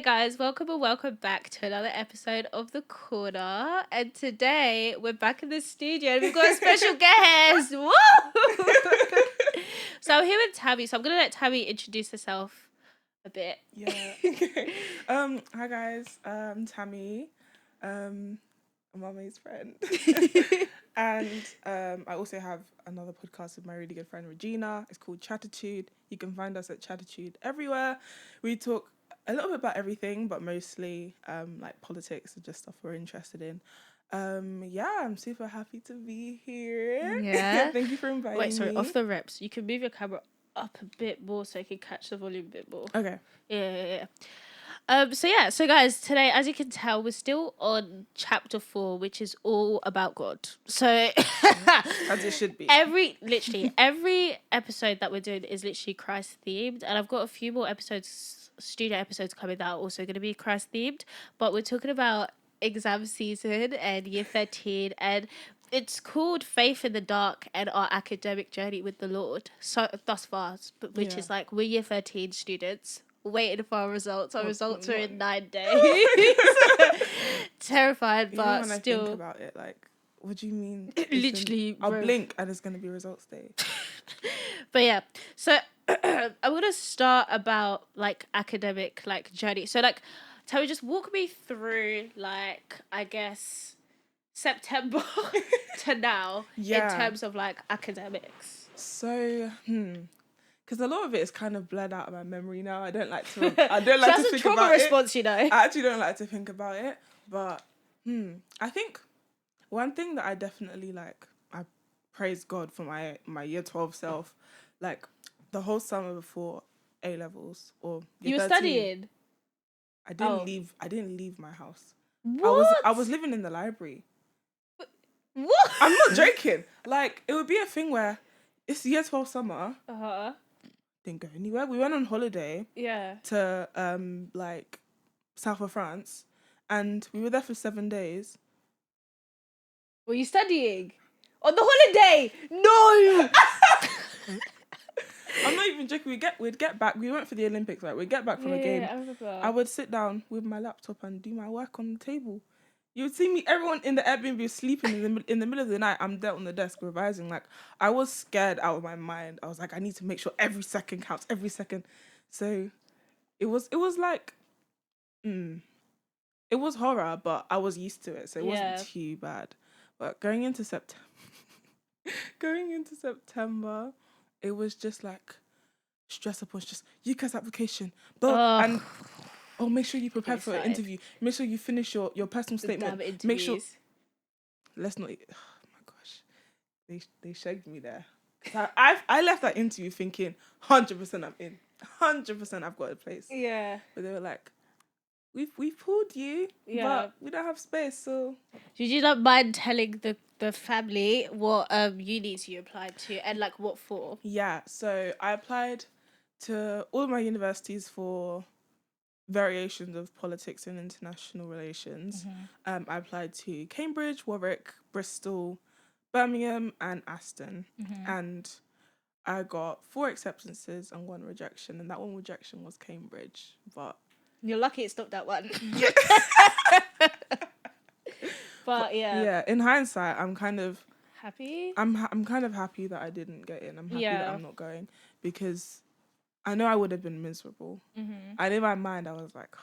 Hey guys, welcome back to another episode of The Corner. And today we're back in the studio and we've got a special guest. Woo! So I'm here with Tami. So I'm gonna let Tami introduce herself a bit. Yeah. Okay. Hi guys. I'm Tami. I'm Mummy's friend. And I also have another podcast with my really good friend Regina. It's called Chatitude. You can find us at Chatitude everywhere. We talk a little bit about everything, but mostly like politics and just stuff we're interested in. Yeah, I'm super happy to be here. Yeah. Thank you for inviting me. Off the reps. You can move your camera up a bit more so I can catch the volume a bit more. Okay. Yeah. So guys, today, as you can tell, we're still on chapter 4, which is all about God. So As it should be. Every episode that we're doing is literally Christ themed, and I've got a few more studio episodes coming that are also going to be Christ themed. But we're talking about exam season and year 13, and it's called Faith in the Dark and Our Academic Journey with the Lord. So thus far, which is like we're year 13 students waiting for our results. Our results are in 9 days. Terrified, but when still. I think about it, like, what do you mean? Literally, I'll blink and it's gonna be results day. But yeah, so I'm gonna start about like academic like journey. So like, Tell me, just walk me through like I guess September to now in terms of like academics. So, because a lot of it is kind of blurred out of my memory now. I don't like to. I don't like to think about response, it. I actually don't like to think about it. But I think one thing that I definitely like, I praise God for my year 12 self, like the whole summer before A levels or you were 13, studying. I didn't leave. I didn't leave my house. What? I was living in the library. What? I'm not joking. Like, it would be a thing where it's year 12 summer. Didn't go anywhere. We went on holiday. Yeah. To like south of France, and we were there for 7 days. Were you studying on the holiday? No. I'm not even joking. We'd get back. We went for the Olympics, right? We'd get back from a game. I remember. I would sit down with my laptop and do my work on the table. You would see me, everyone in the Airbnb sleeping in the middle of the night. I'm there on the desk revising. Like, I was scared out of my mind. I was like, I need to make sure every second counts, every second. So it was like, it was horror, but I was used to it, so it wasn't too bad. But going into September, it was just like stress upon stress. UCAS application, and make sure you prepare for an interview. Make sure you finish your personal statement. Make sure. Let's not. Oh my gosh, they shagged me there. I left that interview thinking 100% I'm in, 100% I've got a place. Yeah. But they were like, we've pulled you, but we don't have space. So did you not mind telling the family what unis you applied to and like what for? Yeah, so I applied to all of my universities for variations of politics and international relations. I applied to Cambridge, Warwick, Bristol, Birmingham, and Aston, and I got 4 acceptances and 1 rejection, and that 1 rejection was Cambridge. But you're lucky it's not that one. But yeah, in hindsight, I'm kind of happy. I'm kind of happy that I didn't get in. I'm happy that I'm not going, because I know I would have been miserable. And in my mind, I was like,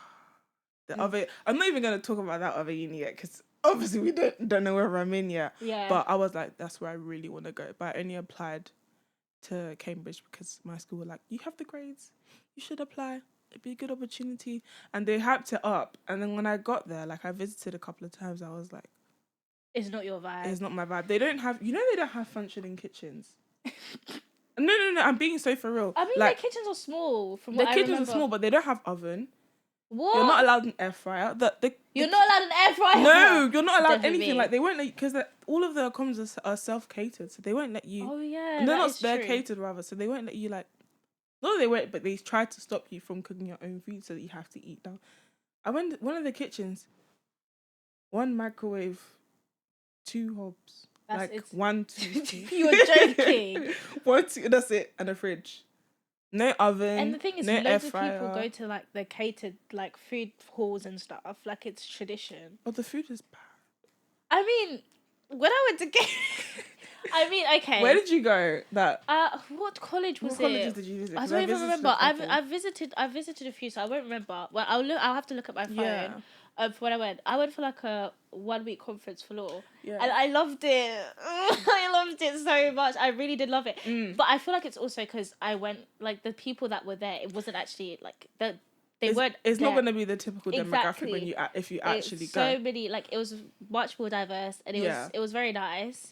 I'm not even going to talk about that other uni yet, because obviously we don't know where I'm in yet. Yeah. But I was like, that's where I really want to go. But I only applied to Cambridge because my school were like, you have the grades, you should apply. It'd be a good opportunity. And they hyped it up. And then when I got there, like I visited a couple of times, I was like, it's not your vibe. It's not my vibe. They don't have functioning kitchens. No, I'm being so for real. I mean, like, their kitchens are small. From what I remember. The kitchens are small, but they don't have oven. What? You're not allowed an air fryer. You're not allowed an air fryer? No, you're not allowed anything. Like, they won't let you, because all of the accommodations are self-catered, so they won't let you. Oh, yeah, and they're catered, rather, so they won't let you, like... No, they won't, but they try to stop you from cooking your own food so that you have to eat down. I went one of the kitchens, 1 microwave, 2 hobs. That's 1, 2, 3. You're joking. 1, 2, that's it. And a fridge. No oven. And the thing is, No air loads of people fryer. go to like the catered like food halls and stuff. Like it's tradition. But the food is bad. I mean, when I went to get, I mean, Where okay. did you go? What college was What colleges it? did you visit? I Because don't I even visited remember. a couple. I've visited a few, so I won't remember. Well, I'll have to look at my phone. Yeah. For when I went. I went for like a 1 week conference for law, Yeah. and I loved it. I loved it so much. I really did love it. But I feel like it's also because I went like the people that were there. It wasn't actually like the. They weren't. It's not there. going to be the typical demographic when Exactly. if you It's actually so go. many like it was much more diverse, and Yeah. it was very nice.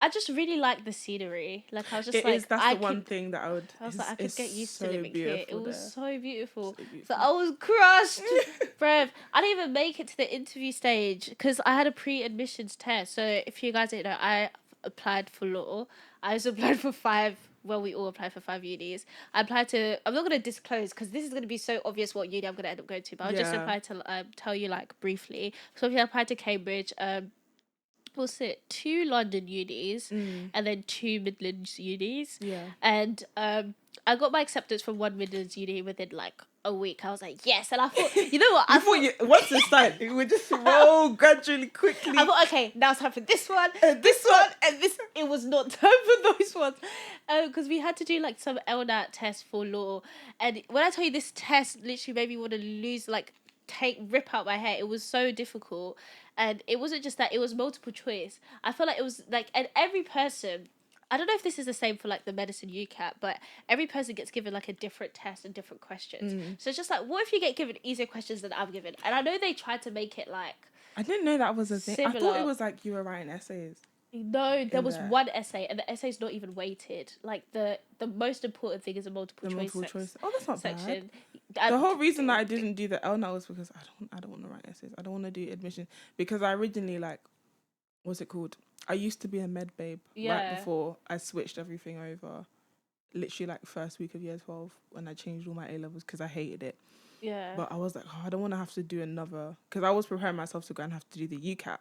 I just really like the scenery. Like I was just It like is. That's the one thing that I would. I was like I could It's get used to so living here. It beautiful was there. so beautiful. So So beautiful. I was crushed, bruv. I didn't even make it to the interview stage because I had a pre-admissions test. So if you guys didn't know, I applied for law. I also applied for 5. Well, we all applied for 5 unis. I applied to. I'm not gonna disclose because this is gonna be so obvious what uni I'm gonna end up going to. But I'll just apply to tell you like briefly. So if you applied to Cambridge, was it 2 London unis and then 2 Midlands unis. Yeah. And I got my acceptance from 1 Midlands uni within like a week. I was like, yes. And I thought, you know what? Once it started, it would just roll gradually, quickly. I thought, okay, now it's time for this one, and this one, and this. It was not time for those ones, because we had to do like some LNAT test for law, and when I tell you this test literally made me want to lose like rip out my hair. It was so difficult, and it wasn't just that; it was multiple choice. I feel like it was like, and every person. I don't know if this is the same for like the medicine UCAT, but every person gets given like a different test and different questions. So it's just like, what if you get given easier questions than I'm given? And I know they tried to make it like I didn't know that was a thing. I thought similar. it was like you were writing essays. No, there was there. one essay, and the essay's not even weighted. Like the most important thing is a multiple choice. Oh, that's not section. bad. The whole reason that I didn't do the LNAT was because I don't want to write essays. I don't want to do admission because I originally what's it called? I used to be a med babe right before I switched everything over. Literally like first week of year 12 when I changed all my A levels because I hated it. Yeah. But I was like, I don't want to have to do another because I was preparing myself to go and have to do the UCAT.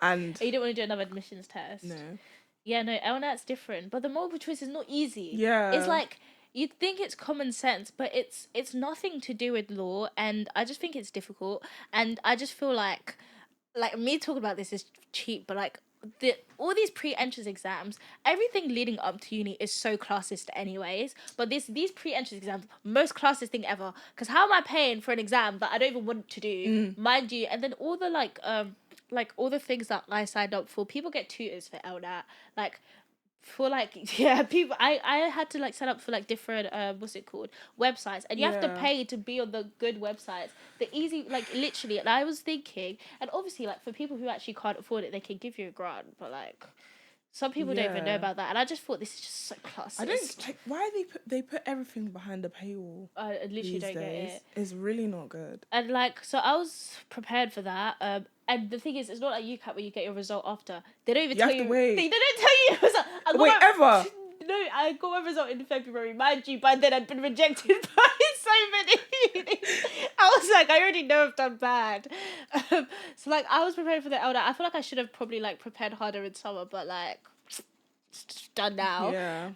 And you don't want to do another admissions test. No. Yeah, no, LNAT's different, but the multiple choice is not easy. Yeah. It's like you'd think it's common sense, but it's nothing to do with law, and I just think it's difficult, and I just feel like me talking about this is cheap, but like all these pre-entrance exams, everything leading up to uni is so classist anyways, but these pre-entrance exams, most classist thing ever, because how am I paying for an exam that I don't even want to do, mind you, and then all the like all the things that I signed up for, people get tutors for LNAT, like for like people I had to like sign up for like different what's it called, websites, and you have to pay to be on the good websites, the easy, like literally. And I was thinking, and obviously like for people who actually can't afford it, they can give you a grant, but like some people don't even know about that, and I just thought this is just so classist. I don't like why they put everything behind a paywall. I literally don't get it. It's really not good. And like, so I was prepared for that. And the thing is, it's not like UCAT where you get your result after. They don't even tell you. They don't tell you your result. Ever? No, I got my result in February. Mind you, by then I'd been rejected by so many. I was like, I already know I've done bad. So like, I was prepared for the LDAT. I feel like I should have probably like prepared harder in summer, but like, it's done now. Yeah.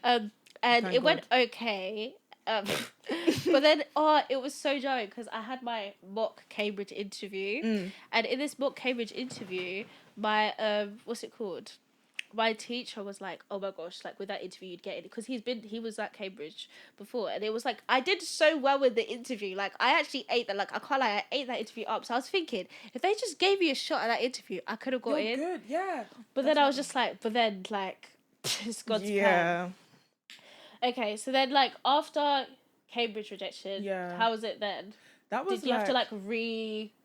And it went okay. But then it was so jarring because I had my mock Cambridge interview, and in this mock Cambridge interview, my what's it called, my teacher was like, oh my gosh, like with that interview you'd get it, because he was at Cambridge before, and it was like I did so well with the interview, like I actually ate that, like I can't lie, I ate that interview up. So I was thinking, if they just gave me a shot at that interview, I could have got in. Good, yeah. But then I was just like, it's God's plan. Okay, so then like after Cambridge rejection, how was it then? That was Did you have to like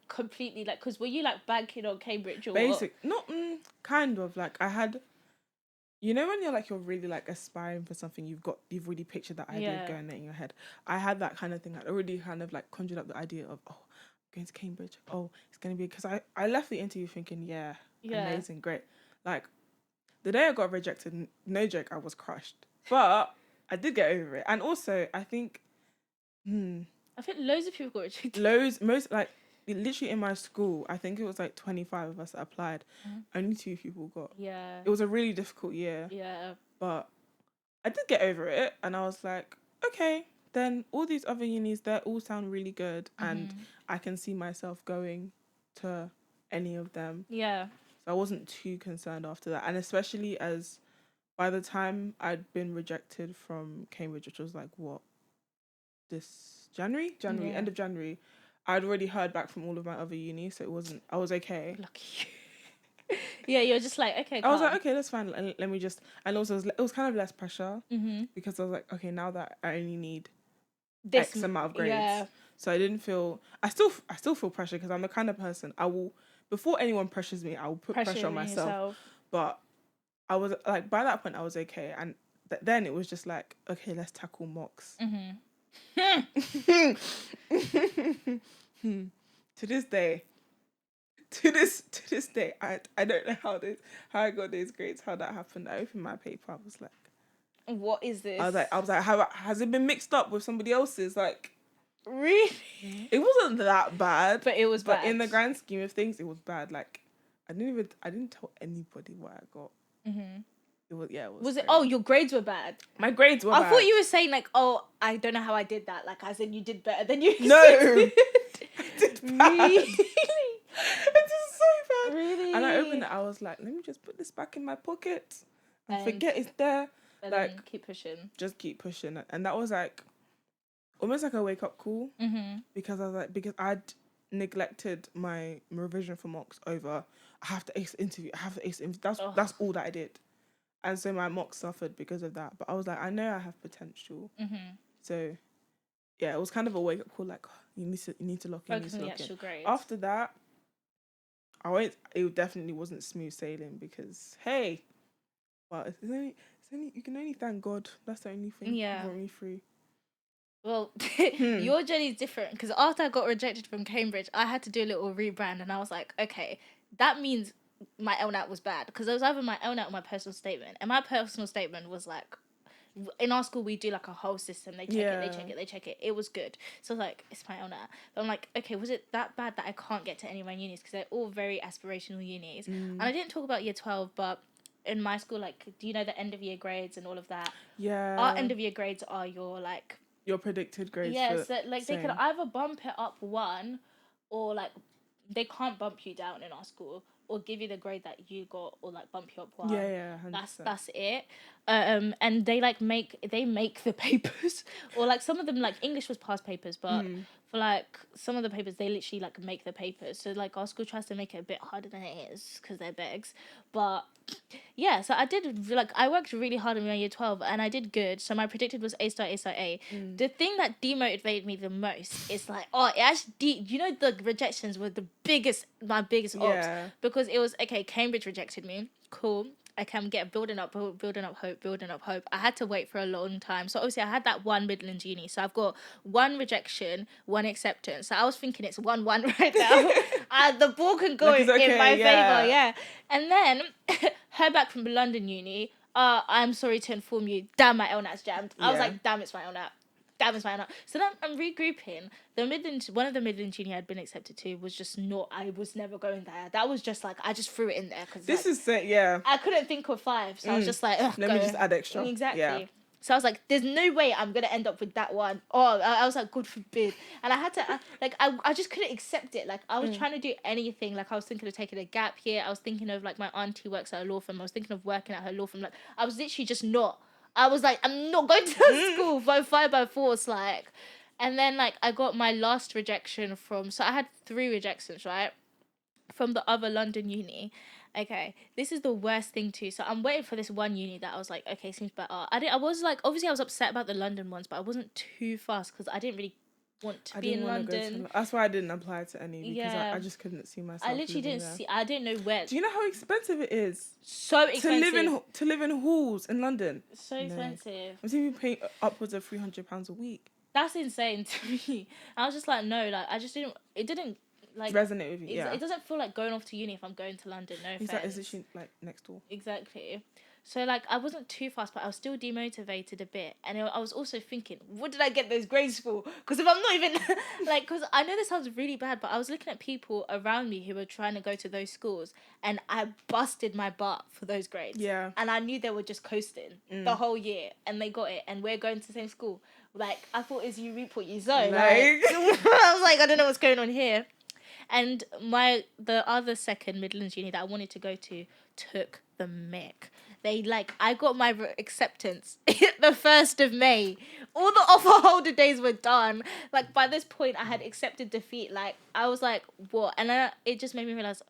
completely like, because were you like banking on Cambridge or basic? Not kind of like I had. You know when you're really like aspiring for something, you've already pictured that idea going there in your head. I had that kind of thing. I'd already kind of like conjured up the idea of, I'm going to Cambridge. Oh, it's going to be, because I left the interview thinking, amazing, great. Like the day I got rejected, no joke, I was crushed. But I did get over it. And also I think, I think loads of people got rejected. Most like literally in my school, I think it was like 25 of us that applied. Only 2 people got. Yeah. It was a really difficult year. Yeah. But I did get over it, and I was like, okay, then all these other unis, they all sound really good, and I can see myself going to any of them. Yeah. So I wasn't too concerned after that, and especially as by the time I'd been rejected from Cambridge, which was like what, this January, Yeah. end of January, I'd already heard back from all of my other unis, so I was okay. Lucky you. Yeah, you're just like, okay, I was calm. like, okay, that's fine. Let me just, and also it was kind of less pressure because I was like, okay, now that I only need This, X amount of grades, yeah. so I didn't feel. I still feel pressure because I'm the kind of person I will, before anyone pressures me, I will put pressure on myself. Yourself. But I was like, by that point, I was okay, and then it was just like, okay, let's tackle mocks. To this day, I don't know how I got these grades, how that happened. I opened my paper, I was like, what is this? I was like, how has it been mixed up with somebody else's? Like, really? it wasn't that bad, But it was but bad. in the grand scheme of things, it was bad. Like, I didn't tell anybody what I got. It was, yeah, it was. Was it? crazy. Oh, your grades were bad. My grades were bad. I thought you were saying like, oh, I don't know how I did that. Like, as in you did better than you. No, I did bad. Really? I did so bad. Really? And I opened it. I was like, let me just put this back in my pocket and forget it's there. And like, then keep pushing. Just keep pushing. And that was like almost like a wake up call because I was like, because I'd neglected my revision for mocks over. I have to ace the interview. That's all that I did. And so my mock suffered because of that. But I was like, I know I have potential. So, yeah, it was kind of a wake up call. Like, you need to lock in. Focus on the actual grades. After that, it definitely wasn't smooth sailing because hey, well, it's only you can only thank God. That's the only thing. Yeah. Got me through. Well, your journey is different because after I got rejected from Cambridge, I had to do a little rebrand, and I was like, okay, that means my LNAT was bad because it was either my LNAT or my personal statement, and my personal statement was like, in our school we do like a whole system. They check it. It was good, so I was like, it's my LNAT. But I'm like, okay, was it that bad that I can't get to any of my unis because they're all very aspirational unis? And I didn't talk about year 12, but in my school, like, do you know the end of year grades and all of that? Yeah. Our end of year grades are your predicted grades. Yeah, so like they could either bump it up one, or like they can't bump you down in our school, or give you the grade that you got, or like bump you up one. Yeah, 100%. That's it. And they like make the papers, or like some of them, like English was past papers, but for like some of the papers they literally like make the papers. So like our school tries to make it a bit harder than it is because they're begs, but. Yeah, so I worked really hard in my year 12 and I did good. So my predicted was A star, A star, A. The thing that demotivated me the most is like, it actually, the rejections were my biggest ops. Because it was, okay, Cambridge rejected me. Cool. I can get building up hope. I had to wait for a long time. So obviously I had that one Midlands uni. So I've got one rejection, one acceptance. So I was thinking it's 1-1 right now. The ball can go in my favour, yeah. And then heard back from London uni. I'm sorry to inform you. Damn, my LNAT's jammed. I was like, damn, it's my LNAT. So then I'm regrouping. One of the Midlands uni I'd been accepted to was just not. I was never going there. That was just like I just threw it in there because I couldn't think of 5, so I was just like, let me just add extra. Exactly. Yeah. So I was like, there's no way I'm gonna end up with that one. I was like, God forbid. And I had to I just couldn't accept it. Like I was trying to do anything. Like I was thinking of taking a gap year. I was thinking of like my auntie works at a law firm. I was thinking of working at her law firm. Like I was literally just not. I was like, I'm not going to that school by 5 by force, like. And then like I got my last rejection so I had 3 rejections, right? From the other London uni. Okay, this is the worst thing too. So I'm waiting for this one uni that I was like, okay, seems better. I was like, obviously I was upset about the London ones, but I wasn't too fast because I didn't really want to be in London. That's why I didn't apply to any because I just couldn't see myself. I literally didn't see. I didn't know where. Do you know how expensive it is? So expensive to live in halls in London. So expensive. I'm seeing you paying upwards of £300 a week. That's insane to me. I was just like, no, like I just didn't. It didn't like resonate with you. It doesn't feel like going off to uni if I'm going to London. No offense. It's literally like next door. Exactly. So, like, I wasn't too fast, but I was still demotivated a bit. And I was also thinking, what did I get those grades for? Because if I'm not even, like, because I know this sounds really bad, but I was looking at people around me who were trying to go to those schools, and I busted my butt for those grades. Yeah. And I knew they were just coasting the whole year, and they got it, and we're going to the same school. Like, I thought it's you reap what you sow. Like, I was like, I don't know what's going on here. And the other second Midlands uni that I wanted to go to took the mick. I got my acceptance the 1st of May. All the offer holder days were done. Like, by this point, I had accepted defeat. Like, I was like, what? And it just made me realize,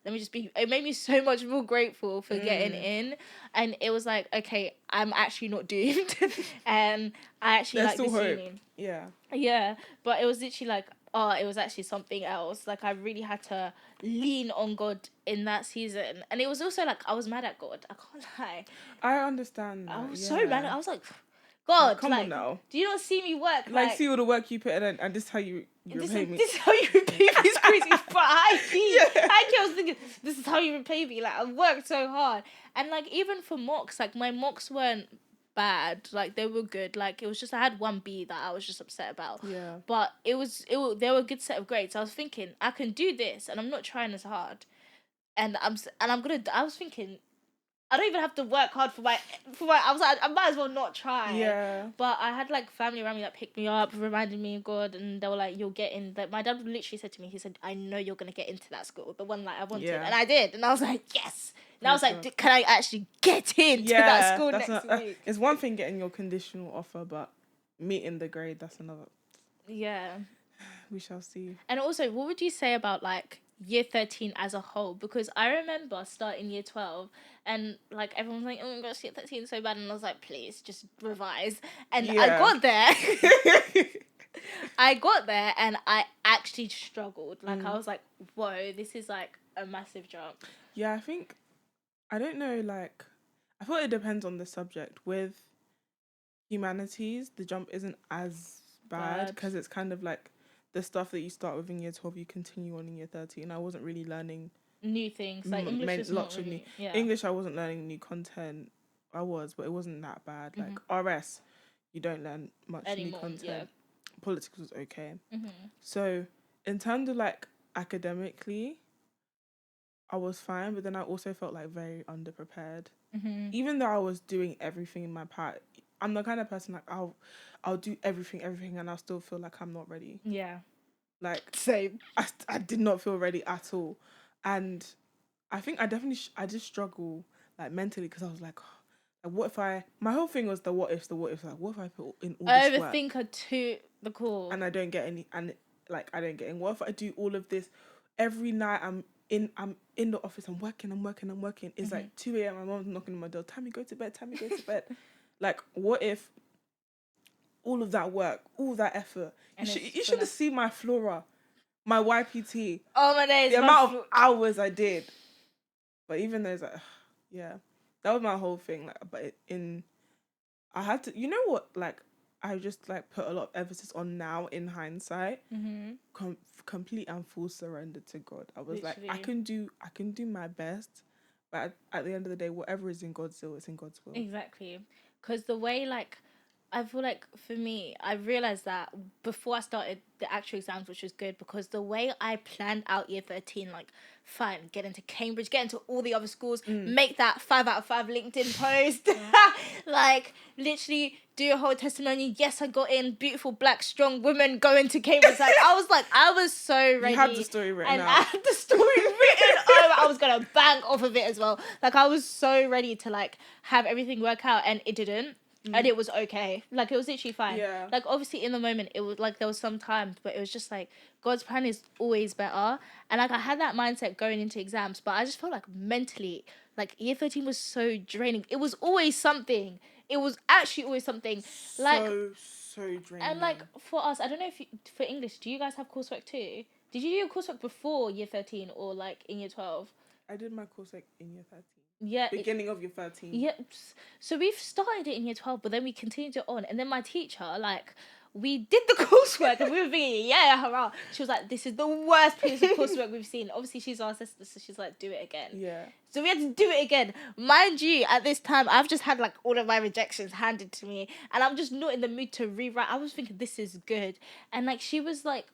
it made me so much more grateful for getting in. And it was like, okay, I'm actually not doomed. And I actually There's like still this hope. uni. Yeah. Yeah, but it was literally like, oh, it was actually something else. Like, I really had to lean on God in that season. And it was also like, I was mad at God. I can't lie. I understand that. I was yeah. so mad. I was like, God, Like, come on now. do you not see me work? Like, see all the work you put in, and this is how you repay me. This is how you repay me. It's crazy. But I was thinking, this is how you repay me. Like, I worked so hard. And, like, even for mocks, like, my mocks weren't bad. Like, they were good. Like, it was just, I had 1B that I was just upset about. Yeah. But they were a good set of grades. I was thinking, I can do this, and I'm not trying as hard. And I was thinking, I don't even have to work hard for my. I was like, I might as well not try. Yeah. But I had like family around me that picked me up, reminded me of God, and they were like, "You'll get in." Like, my dad literally said to me, he said, "I know you're gonna get into that school, the one that I wanted," and I did. And I was like, "Yes." And I was like, "Can I actually get into that school next week?" It's one thing getting your conditional offer, but meeting the grade, that's another. Yeah. We shall see. And also, what would you say about like year 13 as a whole? Because I remember starting year 12 and like everyone was like, oh my gosh, year 13 is so bad. And I was like, please just revise. And I got there. I got there and I actually struggled. Like, I was like, whoa, this is like a massive jump. Yeah, I don't know, like, I thought it depends on the subject. With humanities, the jump isn't as bad because it's kind of like the stuff that you start with in year 12, you continue on in year 13. I wasn't really learning new things. Like, English is lots not of really, new. English, I wasn't learning new content. I was, but it wasn't that bad. Like, RS, you don't learn much anymore, new content. Yeah. Politics was okay. So, in terms of, like, academically, I was fine, but then I also felt, like, very underprepared. Even though I was doing everything in my part, I'm the kind of person, like, I'll do everything, and I'll still feel like I'm not ready. Yeah. Like, same. I did not feel ready at all. And I think I definitely, I just struggle, like, mentally, because I was like, what if my whole thing was the what ifs, like, what if I put in all this work? Overthinker to the core. And I don't get any, and, like, I don't get in. What if I do all of this every night? I'm in the office, I'm working. It's like 2 a.m, my mom's knocking on my door, Tami, go to bed. Like, what if all of that work, all that effort, you should have seen my Flora, my YPT. Oh my days. The amount of hours I did. But even though it's like, yeah, that was my whole thing. Like, but I had to, you know what? Like, I just like put a lot of emphasis on now in hindsight. Complete and full surrender to God. I was literally like, I can do my best, but at the end of the day, whatever is in God's will, it's in God's will. Exactly, because the way, like, I feel like for me, I realized that before I started the actual exams, which was good, because the way I planned out year 13, like, fine, get into Cambridge, get into all the other schools, make that 5 out of 5 LinkedIn post, like, literally do a whole testimony. Yes, I got in, beautiful black strong woman going to Cambridge. Like, I was so ready. You had the story written out. I had the story written over. I was gonna bank off of it as well. Like, I was so ready to like have everything work out, and it didn't. And it was okay. Like, it was literally fine. Yeah. Like, obviously, in the moment, it was, like, there was some times, but it was just, like, God's plan is always better. And, like, I had that mindset going into exams, but I just felt like mentally, like, year 13 was so draining. It was always something. It was actually always something. Like, so draining. And, like, for us, I don't know if for English, do you guys have coursework too? Did you do your coursework before year 13 or, like, in year 12? I did my coursework in year 13. Yeah. Beginning of year 13. Yeah. So we've started it in year 12, but then we continued it on. And then my teacher, like, we did the coursework and we were thinking, yeah, hurrah. She was like, this is the worst piece of coursework we've seen. Obviously, she's our sister, so she's like, do it again. Yeah. So we had to do it again. Mind you, at this time, I've just had like all of my rejections handed to me, and I'm just not in the mood to rewrite. I was thinking, this is good. And like, she was like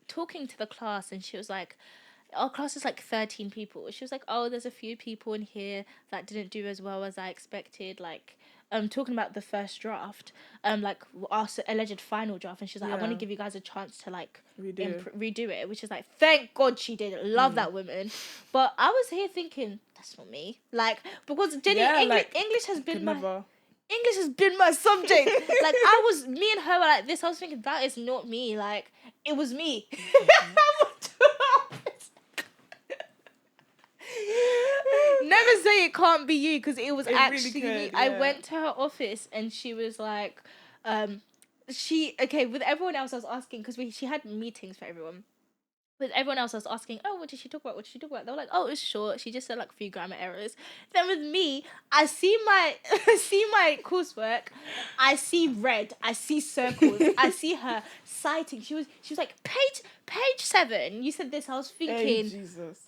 talking to the class, and she was like, our class is like 13 people. She was like, oh, there's a few people in here that didn't do as well as I expected. Like, talking about the first draft, like our alleged final draft. And she's like, I want to give you guys a chance to like redo it, which is like, thank God she did. Love that woman. But I was here thinking, that's not me. Like, because English has been English has been my subject. Like, me and her were like this. I was thinking, that is not me. Like, it was me. Never say it can't be you, because it was actually really me. I went to her office and she was like, with everyone else I was asking, because she had meetings for everyone. With everyone else I was asking, oh, what did she talk about? They were like, oh, it was short. She just said like a few grammar errors. Then with me, I see my coursework. I see red. I see circles. I see her citing. She was like, page 7. You said this. I was thinking, hey, Jesus.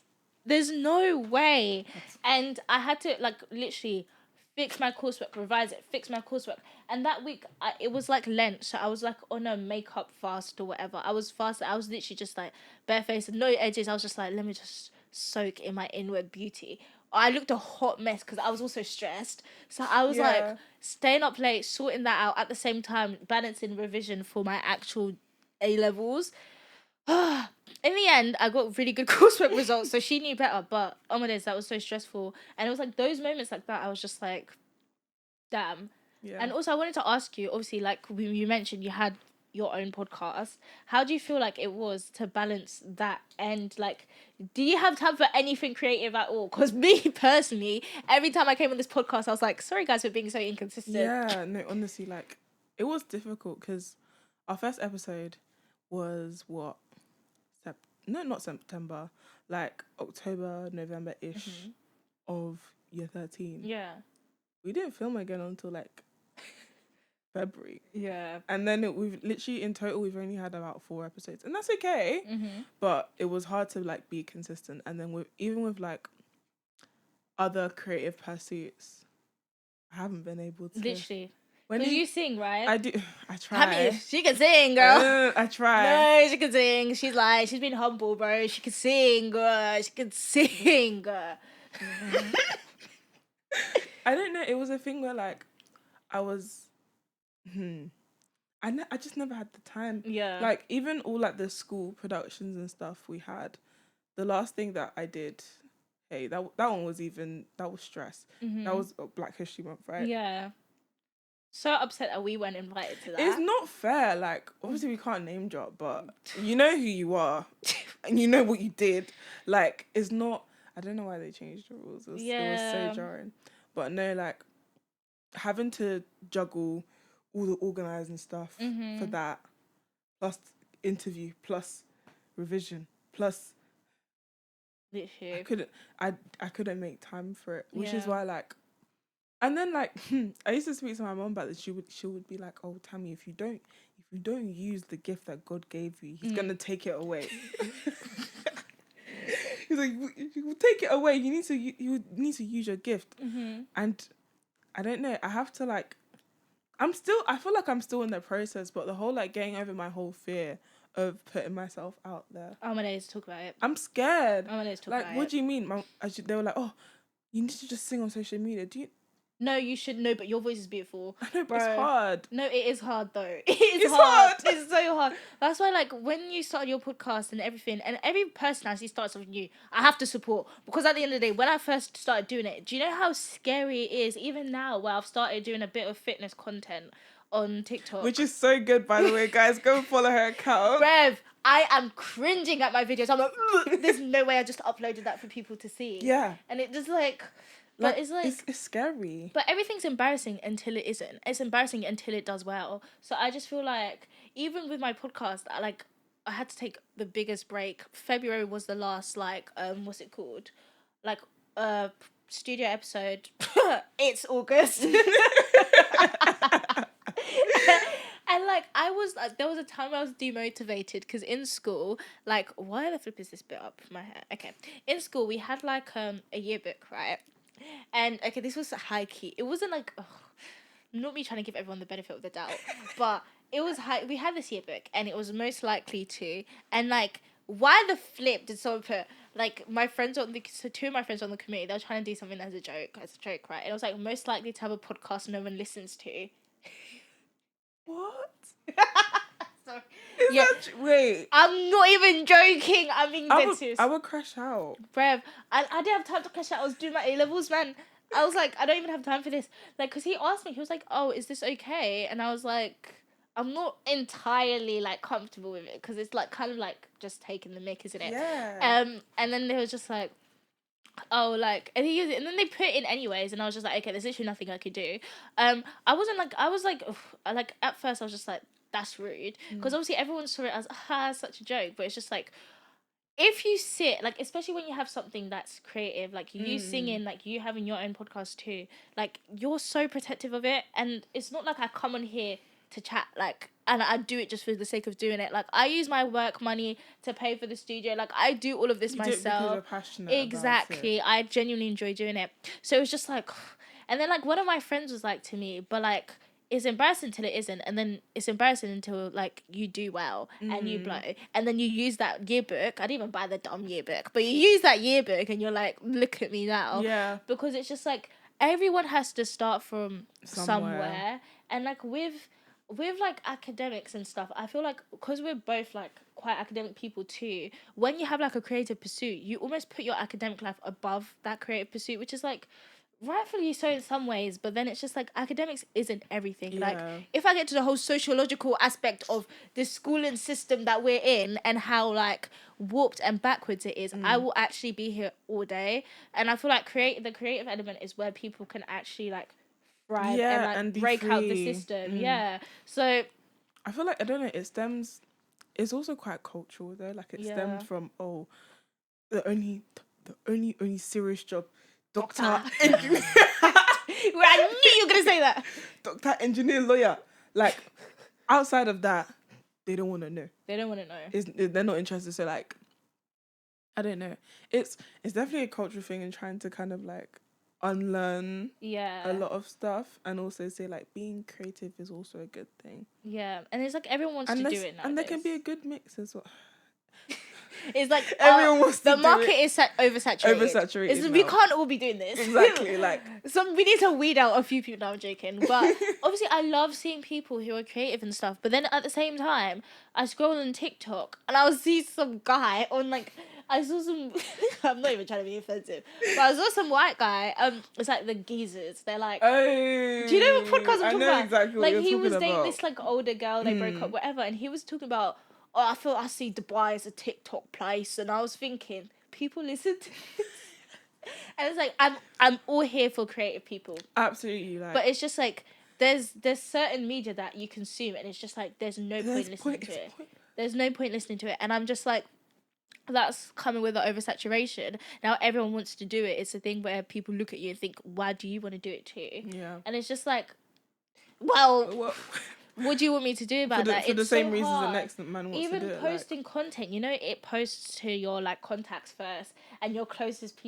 There's no way. And I had to like literally fix my coursework, revise it, fix my coursework. And that week, it was like Lent, so I was like on a makeup fast or whatever. I was fasting. I was literally just like barefaced, no edges. I was just like, let me just soak in my inward beauty. I looked a hot mess because I was also stressed. So I was like staying up late, sorting that out, at the same time balancing revision for my actual A-levels. In the end, I got really good coursework results, so she knew better. But oh my days, that was so stressful. And it was like those moments like that, I was just like, damn. Yeah. And also, I wanted to ask you, obviously, like you mentioned, you had your own podcast. How do you feel like it was to balance that? And like, do you have time for anything creative at all? Because me personally, every time I came on this podcast, I was like, sorry guys for being so inconsistent. Yeah, no, honestly, like, it was difficult because our first episode was what? Not September, like October, November-ish of year 13. Yeah. We didn't film again until like February. Yeah. And then we've literally, in total, we've only had about 4 episodes. And that's okay. But it was hard to like be consistent. And then even with like other creative pursuits, I haven't been able to. Literally. Because you sing, right? I do. I try. She can sing, girl. I try. No, she can sing. She's been humble, bro. She can sing, girl. She can sing, girl. I don't know. It was a thing where, like, I was... I just never had the time. Yeah. Like, even all, like, the school productions and stuff we had, the last thing that I did... Hey, that one was even... That was stress. That was Black History Month, right? Yeah. So upset that we weren't invited to that. It's not fair. Like, obviously we can't name drop, but you know who you are and you know what you did. Like, it's not... I don't know why they changed the rules. It was so jarring. But no, like, having to juggle all the organising stuff for that, plus interview, plus revision, plus... Literally. I couldn't make time for it, which is why, like... And then, like, I used to speak to my mum about this. She would be like, "Oh, Tami, if you don't use the gift that God gave you, He's gonna take it away." He's like, "You will take it away. You need to use your gift." And I don't know. I have to like. I feel like I'm still in the process, but the whole like getting over my whole fear of putting myself out there. I'm gonna talk about it. I'm scared. I'm gonna talk about it. Like, what do you mean? They were like, "Oh, you need to just sing on social media." Do you? No, you should know, but your voice is beautiful. I know, but it's hard. No, it is hard, though. It's hard. It's so hard. That's why, like, when you started your podcast and everything, and every person actually starts something new, I have to support. Because at the end of the day, when I first started doing it, do you know how scary it is? Even now, where I've started doing a bit of fitness content on TikTok. Which is so good, by the way, guys. Go and follow her account. Rev, I am cringing at my videos. I'm like, there's no way I just uploaded that for people to see. Yeah. And it just, like... But it's like... It's scary. But everything's embarrassing until it isn't. It's embarrassing until it does well. So I just feel like, even with my podcast, I had to take the biggest break. February was the last, like, what's it called? Like, studio episode. It's August. And And like I was like, there was a time I was demotivated because in school, like, why the flip is this bit up my hair? Okay, in school we had like a yearbook, right? And okay, this was high key. It wasn't like, ugh, not me trying to give everyone the benefit of the doubt, but it was high. We had this yearbook, and it was most likely to, and like, why the flip did someone put like my friends on the so two of my friends on the committee, they were trying to do something as a joke, right? And it was like most likely to have a podcast no one listens to. What? Sorry. Is Yeah. that wait? I'm not even joking. I'm being dead serious. I would crash out. Bruv, I didn't have time to crash out. I was doing my A-levels, man. I was like, I don't even have time for this. Like, because he asked me, he was like, oh, is this okay? And I was like, I'm not entirely, like, comfortable with it. Because it's, like, kind of, like, just taking the mic, isn't it? Yeah. And then they was just like, oh, like, and then they put it in anyways. And I was just like, okay, there's literally nothing I could do. I was like, at first I was just like, that's rude. Because obviously everyone saw it as, such a joke. But it's just like, if you sit, like, especially when you have something that's creative, like you singing, like you having your own podcast too, like you're so protective of it. And it's not like I come on here to chat, like, and I do it just for the sake of doing it. Like, I use my work money to pay for the studio. Like, I do all of this myself. Do it because you're passionate exactly. about it. I genuinely enjoy doing it. So it was just like, and then like one of my friends was like to me, but like, it's embarrassing until it isn't, and then it's embarrassing until like you do well and you blow, and then you use that yearbook. I didn't even buy the dumb yearbook, but you use that yearbook and you're like, look at me now. Yeah. Because it's just like everyone has to start from somewhere. And like with like academics and stuff, I feel like because we're both like quite academic people too, when you have like a creative pursuit, you almost put your academic life above that creative pursuit, which is like rightfully so in some ways, but then it's just like academics isn't everything. Like if I get to the whole sociological aspect of the schooling system that we're in and how like warped and backwards it is, I will actually be here all day. And I feel like the creative element is where people can actually like thrive and like and break out the free. system. So I feel like, I don't know, it's also quite cultural though. Like it stemmed from the only serious job, doctor, engineer. I knew you were gonna say that. Doctor, engineer, lawyer. Like outside of that, they don't want to know. They're not interested. So like, I don't know. It's definitely a cultural thing and trying to kind of like unlearn a lot of stuff, and also say like being creative is also a good thing. Yeah, and it's like everyone wants to do it nowadays. And there can be a good mix as well. It's like everyone wants to the do market it. is oversaturated. We can't all be doing this. Exactly, like we need to weed out a few people. Now I'm joking, but obviously I love seeing people who are creative and stuff. But then at the same time, I scroll on TikTok and I'll see some guy on like. I saw some. I'm not even trying to be offensive, but I saw some white guy. It's like the geezers. They're like, oh, do you know what podcast I'm talking about? Exactly what like you're he was talking dating about. this like older girl. They broke up, whatever, and he was talking about. Oh, I feel I see Dubai as a TikTok place, and I was thinking people listen to this, and it's like I'm all here for creative people. Absolutely, like. But it's just like there's certain media that you consume, and it's just like there's no point listening to it. There's no point listening to it, and I'm just like. That's coming with the oversaturation. Now everyone wants to do it. It's a thing where people look at you and think, why do you want to do it too? Yeah. And it's just like, well, what do you want me to do about that? For the same so reasons hard. the next man wants Even to do it. Even posting content, you know, it posts to your like contacts first and your closest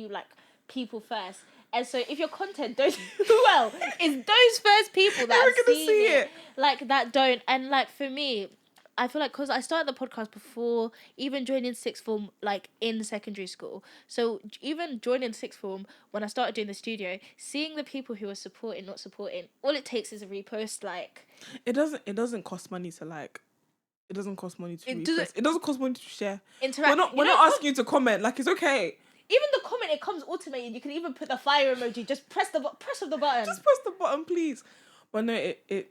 people first. And so if your content don't do well, it's those first people that are gonna see it like that don't. And like for me, I feel like because I started the podcast before even joining sixth form, like in secondary school. So even joining sixth form, when I started doing the studio, seeing the people who are supporting, not supporting, all it takes is a repost. Like it doesn't cost money to like. It doesn't cost money to repost. It doesn't cost money to share. Interact. We're not asking you to comment. Like it's okay. Even the comment, it comes automated. You can even put the fire emoji. Just press the button. Just press the button, please. But no, it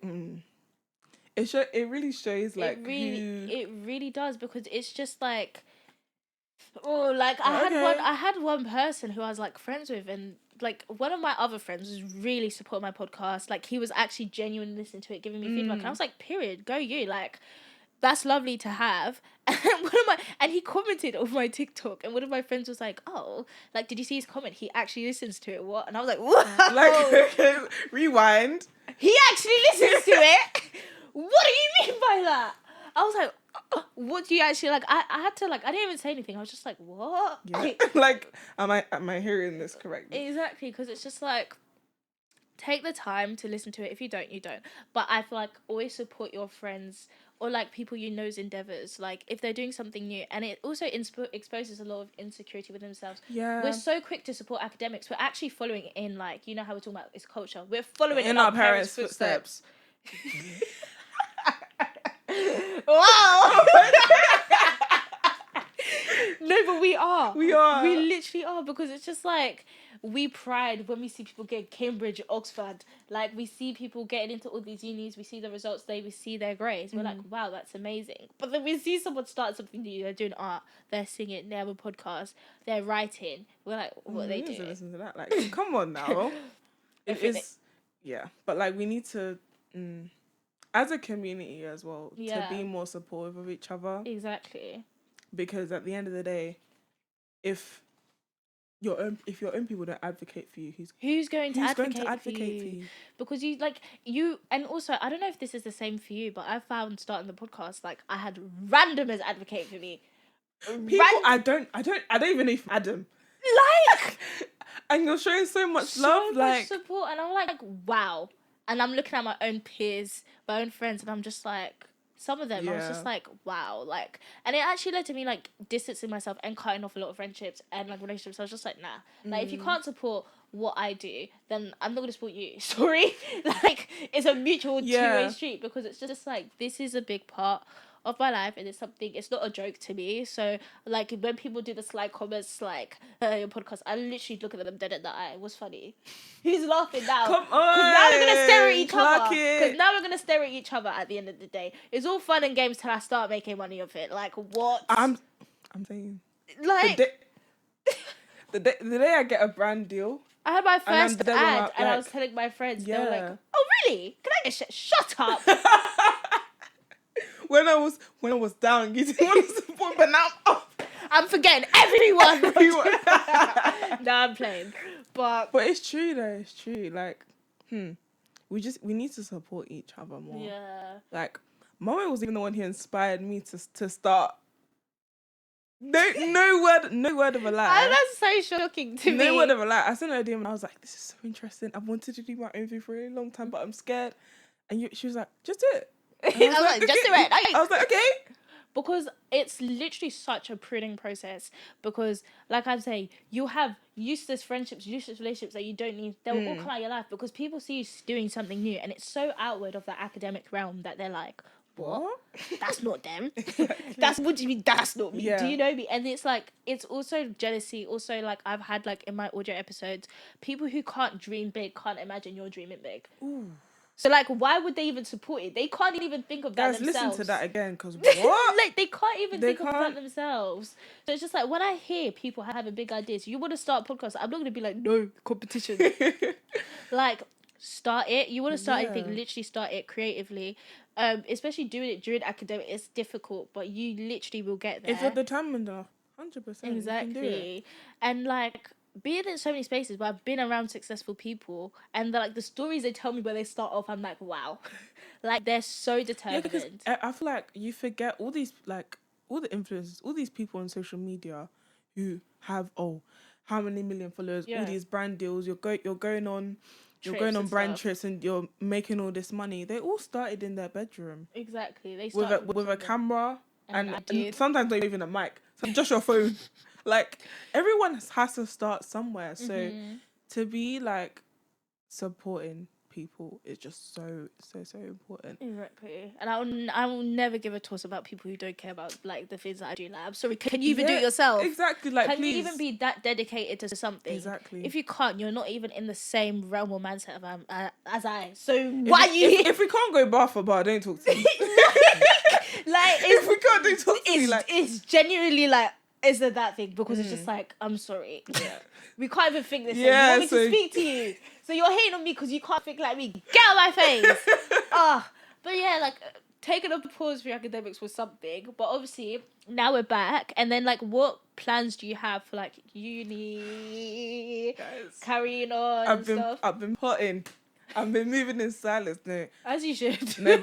really shows like it really does, because it's just like I had one person who I was like friends with, and like one of my other friends was really supporting my podcast. Like he was actually genuinely listening to it, giving me feedback, and I was like, period, go you, like that's lovely to have. And he commented on my TikTok, and one of my friends was like, oh, like did you see his comment? He actually listens to it. What? And I was like, whoa. Like rewind. He actually listens to it. what do you mean by that? I was like, what do you actually like? I had to like, I didn't even say anything. I was just like, what? Yeah. Like, am I hearing this correctly? Exactly, because it's just like, take the time to listen to it. If you don't, you don't. But I feel like always support your friends or like people you know's endeavors. Like if they're doing something new, and it also exposes a lot of insecurity with themselves. Yeah. We're so quick to support academics. We're actually following in, like, you know how we're talking about it's culture. We're following in our parents' footsteps. Wow. No, but we are. We are. We literally are, because it's just like, we pride when we see people get Cambridge, Oxford. Like, we see people getting into all these unis, we see the results we see their grades. We're like, wow, that's amazing. But then we see someone start something new, they're doing art, they're singing, they have a podcast, they're writing. We're like, what are they doing? Listen to that. Like, come on now. It is, yeah. But like, we need to, as a community as well, to be more supportive of each other. Exactly. Because at the end of the day, if your own people don't advocate for you, who's going to advocate for you? Because and also, I don't know if this is the same for you, but I found starting the podcast, like, I had randomers advocate for me. People I don't even know if Adam. Like, and you're showing so much love, much support, and I'm like, wow. And I'm looking at my own peers, my own friends, and I'm just like, some of them, I was just like, wow. Like, and it actually led to me, like, distancing myself and cutting off a lot of friendships and, like, relationships. I was just like, nah. Like, if you can't support what I do, then I'm not going to support you. Sorry. Like, it's a mutual two-way street, because it's just like, this is a big part of my life, and it's not a joke to me. So, like, when people do the sly comments, like, your podcast, I literally look at them dead in the eye. What's funny? Who's laughing now? Come on! Because now we're gonna stare at each other. Because now we're gonna stare at each other at the end of the day. It's all fun and games till I start making money of it. Like, what? I'm saying, like, the day I get a brand deal, I had my first ad, and I was telling my friends, they were like, "Oh, really? Can I get shut up?" when I was down, you didn't want to support, but now I'm up. I'm forgetting everyone. No, I'm playing. But it's true though. It's true. Like, we need to support each other more. Yeah. Like, Mama was even the one who inspired me to start. No word of a lie. That's so shocking to me. No word of a lie. I sent her a DM and I was like, this is so interesting. I've wanted to do my own thing for a really long time, but I'm scared. And she was like, just do it. I was like, okay. just do it. I was like, okay. Because it's literally such a pruning process. Because, like I'm saying, you have useless friendships, useless relationships that you don't need. They will all come out of your life because people see you doing something new, and it's so outward of the academic realm that they're like, what? That's not them. Exactly. What do you mean that's not me? Yeah. Do you know me? And it's like, it's also jealousy. Also, like, I've had, like, in my audio episodes, people who can't dream big can't imagine you're dreaming big. Ooh. So, like, why would they even support it? They can't even think of that Guys, themselves. listen to that again, because what? Like, they can't even think of that themselves. So it's just like, when I hear people having big ideas, you want to start a podcast, I'm not going to be like, no, competition. Like, start it. You want to start anything, literally start it creatively. Especially doing it during academic, it's difficult, but you literally will get there. If you're determined enough, 100%. Exactly. You can do it. And, like, being in so many spaces where I've been around successful people, and the stories they tell me where they start off, I'm like, wow. Like, they're so determined. Yeah, because I feel like you forget all these, like, all the influencers, all these people on social media who have, how many million followers, all these brand deals, you're going on brand trips and you're making all this money. They all started in their bedroom. Exactly. They started with a camera and sometimes not even a mic. So just your phone. Like, everyone has to start somewhere. So to be, like, supporting people is just so important. Exactly. And I will never give a toss about people who don't care about, like, the things that I do. Like, I'm sorry, can you even do it yourself? Exactly. Like, can please. you even be that dedicated to something? Exactly. If you can't, you're not even in the same realm or mindset as I. So why you? If we can't go bar for bar, don't talk to me. Like, if we can't, don't talk to me. Like, it's genuinely like, is there that thing? Because it's just like, I'm sorry. Yeah. We can't even think the same. You want me to speak to you. So you're hating on me because you can't think like me. Get out of my face. But yeah, like, taking a pause for your academics was something. But obviously, now we're back. And then, like, what plans do you have for, like, uni? Guys, Carrying on and stuff? I've been putting I've been moving in silence. No, As you should. no,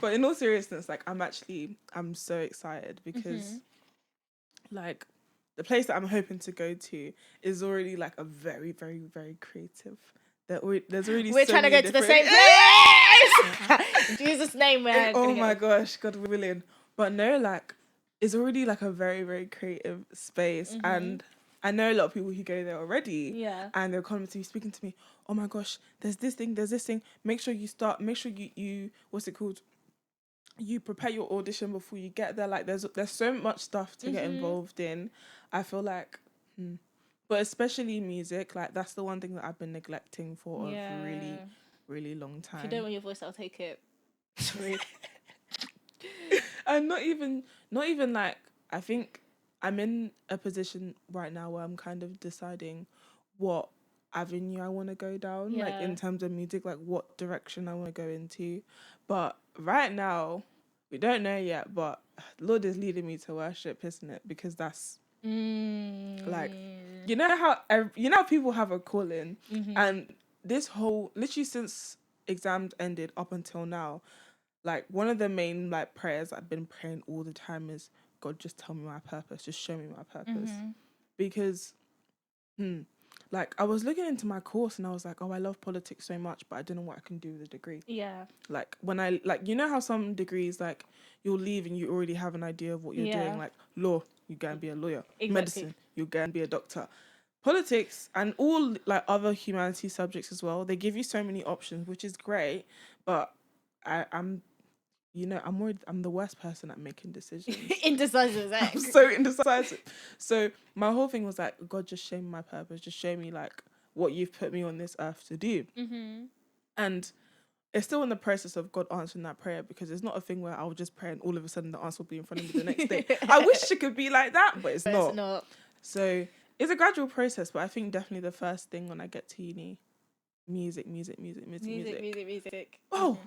but in all seriousness, like I'm so excited because like the place that I'm hoping to go to is already like a very, very, very creative. There's already We're so trying to many go to the different- same place. In Jesus' name, we're Oh gonna my go. gosh, God willing. But no, like it's already like a very, very creative space, and I know a lot of people who go there already. Yeah. And they're coming to me, speaking to me. Oh my gosh, there's this thing. Make sure you what's it called? You prepare your audition before you get there. Like there's so much stuff to get involved in. I feel like, but especially music, like that's the one thing that I've been neglecting for a really, really long time. If you don't want your voice, I'll take it. And not even like, I think I'm in a position right now where I'm kind of deciding what avenue I want to go down, like in terms of music, like what direction I want to go into. But right now, we don't know yet, but the Lord is leading me to worship, isn't it? Because that's like, you know how people have a calling, and this whole, literally since exams ended up until now, like one of the main like prayers I've been praying all the time is, God, just tell me my purpose, just show me my purpose. Because like I was looking into my course and I was like, oh, I love politics so much, but I don't know what I can do with a degree. Yeah. Like when I, like, you know how some degrees, like you'll leave and you already have an idea of what you're doing, like law, you go and be a lawyer. Exactly. Medicine, you go and be a doctor. Politics and all like other humanity subjects as well, they give you so many options, which is great, but I'm the worst person at making decisions. Indecisive. I'm so indecisive. So my whole thing was like, God, just show me my purpose. Just show me like what you've put me on this earth to do. And it's still in the process of God answering that prayer, because it's not a thing where I'll just pray and all of a sudden the answer will be in front of me the next day. I wish it could be like that, but it's not. So it's a gradual process, but I think definitely the first thing when I get to uni, music. Oh,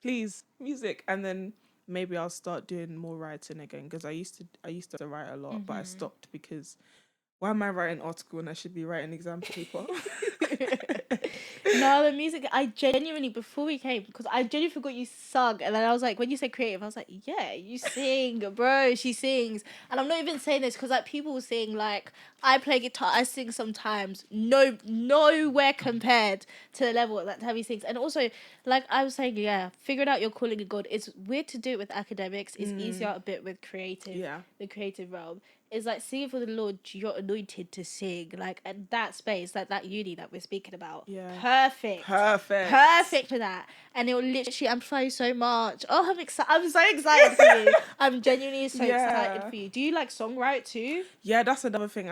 please, music. And then maybe I'll start doing more writing again, because I used to write a lot, but I stopped because why am I writing article when I should be writing exam paper? No, the music, I genuinely, before we came, because I genuinely forgot you sung, and then I was like, when you said creative, I was like, yeah, you sing, bro, she sings. And I'm not even saying this because like people will sing, like I play guitar, I sing sometimes, nowhere compared to the level that Tami sings. And also, like I was saying, figuring out your calling in God, it's weird to do it with academics, it's easier a bit with creative, the creative realm. It's like singing for the Lord, you're anointed to sing. Like at that space, like that uni that we're speaking about. Yeah. Perfect for that. And it will literally amplify you so much. Oh, I'm so excited for you. I'm genuinely so excited for you. Do you like songwrite too? Yeah, that's another thing.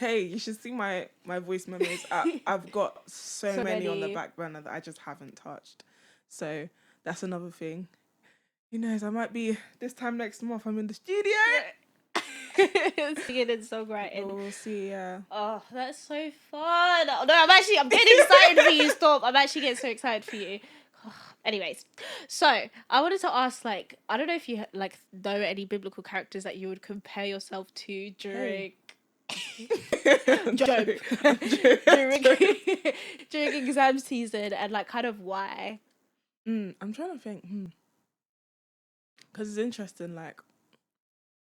You should see my voice memos. I've got so many on the back burner that I just haven't touched. So that's another thing. Who knows, I might be, this time next month, I'm in the studio. Singing and songwriting. We'll see, yeah. Oh, that's so fun. No, I'm getting excited for you. Stop. I'm actually getting so excited for you. Anyways, so I wanted to ask, like, I don't know if you like know any biblical characters that you would compare yourself to during during exam season, and like kind of why. I'm trying to think. Because it's interesting, like,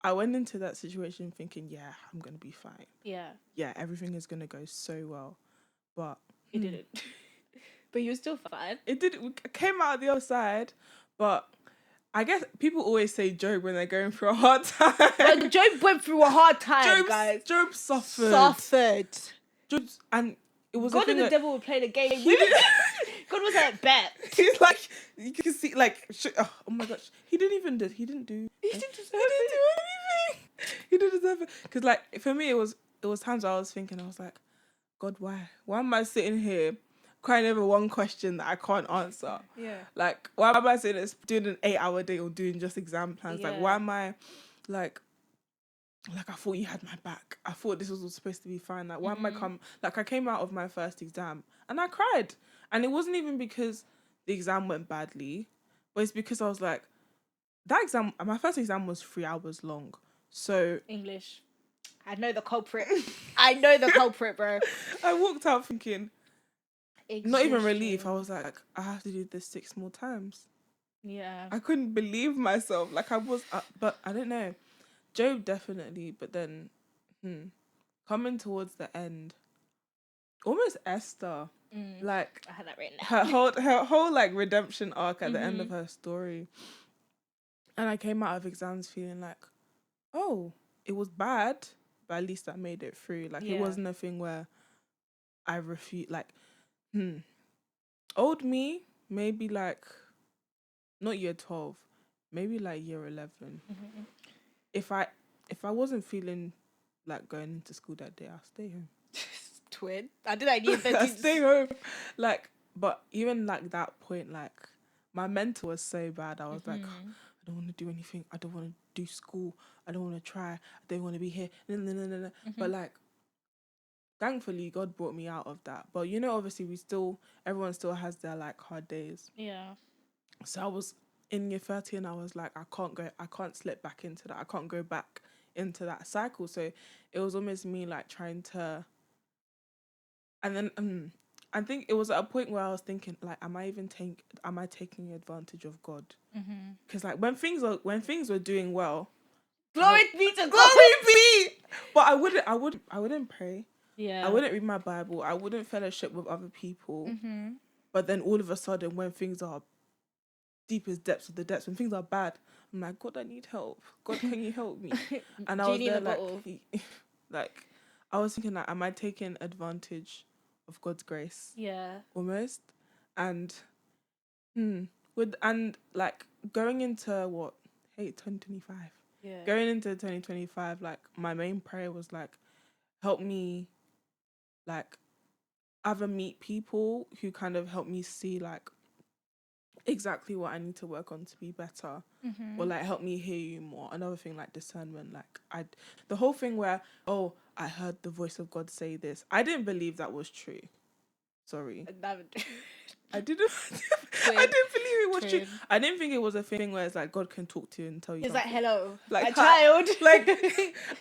I went into that situation thinking, yeah, I'm going to be fine. Yeah, everything is going to go so well. But it didn't. But you were still fine. It did. We came out the other side, but I guess people always say Job when they're going through a hard time. But Job went through a hard time, guys. Job suffered. And it was God and the devil would play the game. God was like, bet. He's like, you can see, like, oh my gosh, he didn't deserve anything. He didn't deserve it. Because, like, for me, it was times I was thinking, I was like, God, why? Why am I sitting here crying over one question that I can't answer? Yeah. Like, why am I sitting there doing an 8-hour day or doing just exam plans? Yeah. Like, why am I, like, I thought you had my back. I thought this was all supposed to be fine. Like, why am I I came out of my first exam and I cried. And it wasn't even because the exam went badly, but it's because I was like, my first exam was 3 hours long. So English. I know the culprit. I know the culprit, bro. I walked out thinking, not even relief. Exhaustion. I was like, I have to do this 6 more times. Yeah. I couldn't believe myself. Like I was, but I don't know. Job definitely, but then, coming towards the end, almost Esther, like I had that written her whole like redemption arc at the end of her story, and I came out of exams feeling like, oh, it was bad, but at least I made it through. Like it wasn't a thing where I refute. Like, old me, maybe like, not year 12, maybe like year 11. If I wasn't feeling like going into school that day, I'll stay home. Twin. I did that in year I stay home. Like, but even like that point, like my mental was so bad. I was like, I don't want to do anything. I don't want to do school. I don't want to try. I don't want to be here. No. But like, thankfully, God brought me out of that. But you know, obviously, everyone still has their like hard days. Yeah. So I was in year 30 and I was like, I can't slip back into that. I can't go back into that cycle. So it was almost me like trying to, and then I think it was at a point where I was thinking like, am I taking advantage of God? Because like when things were doing well, Glory be to God. glory be. But I wouldn't pray. Yeah. I wouldn't read my Bible. I wouldn't fellowship with other people. But then all of a sudden, when things are deepest depths of the depths, when things are bad, I'm like, God, I need help. God, can you help me? And I was Genie in there a like, bottle. like, I was thinking like, am I taking advantage of God's grace? Yeah. Almost. And like going into 2025. Yeah. Going into 2025, like my main prayer was like, help me, like, either meet people who kind of help me see like exactly what I need to work on to be better, or like help me hear you more. Another thing like discernment, like the whole thing where I heard the voice of God say this. I didn't believe that was true. Sorry. I didn't I didn't believe it was true. I didn't think it was a thing where it's like God can talk to you and tell you. It's something. like, hello, like my child. Like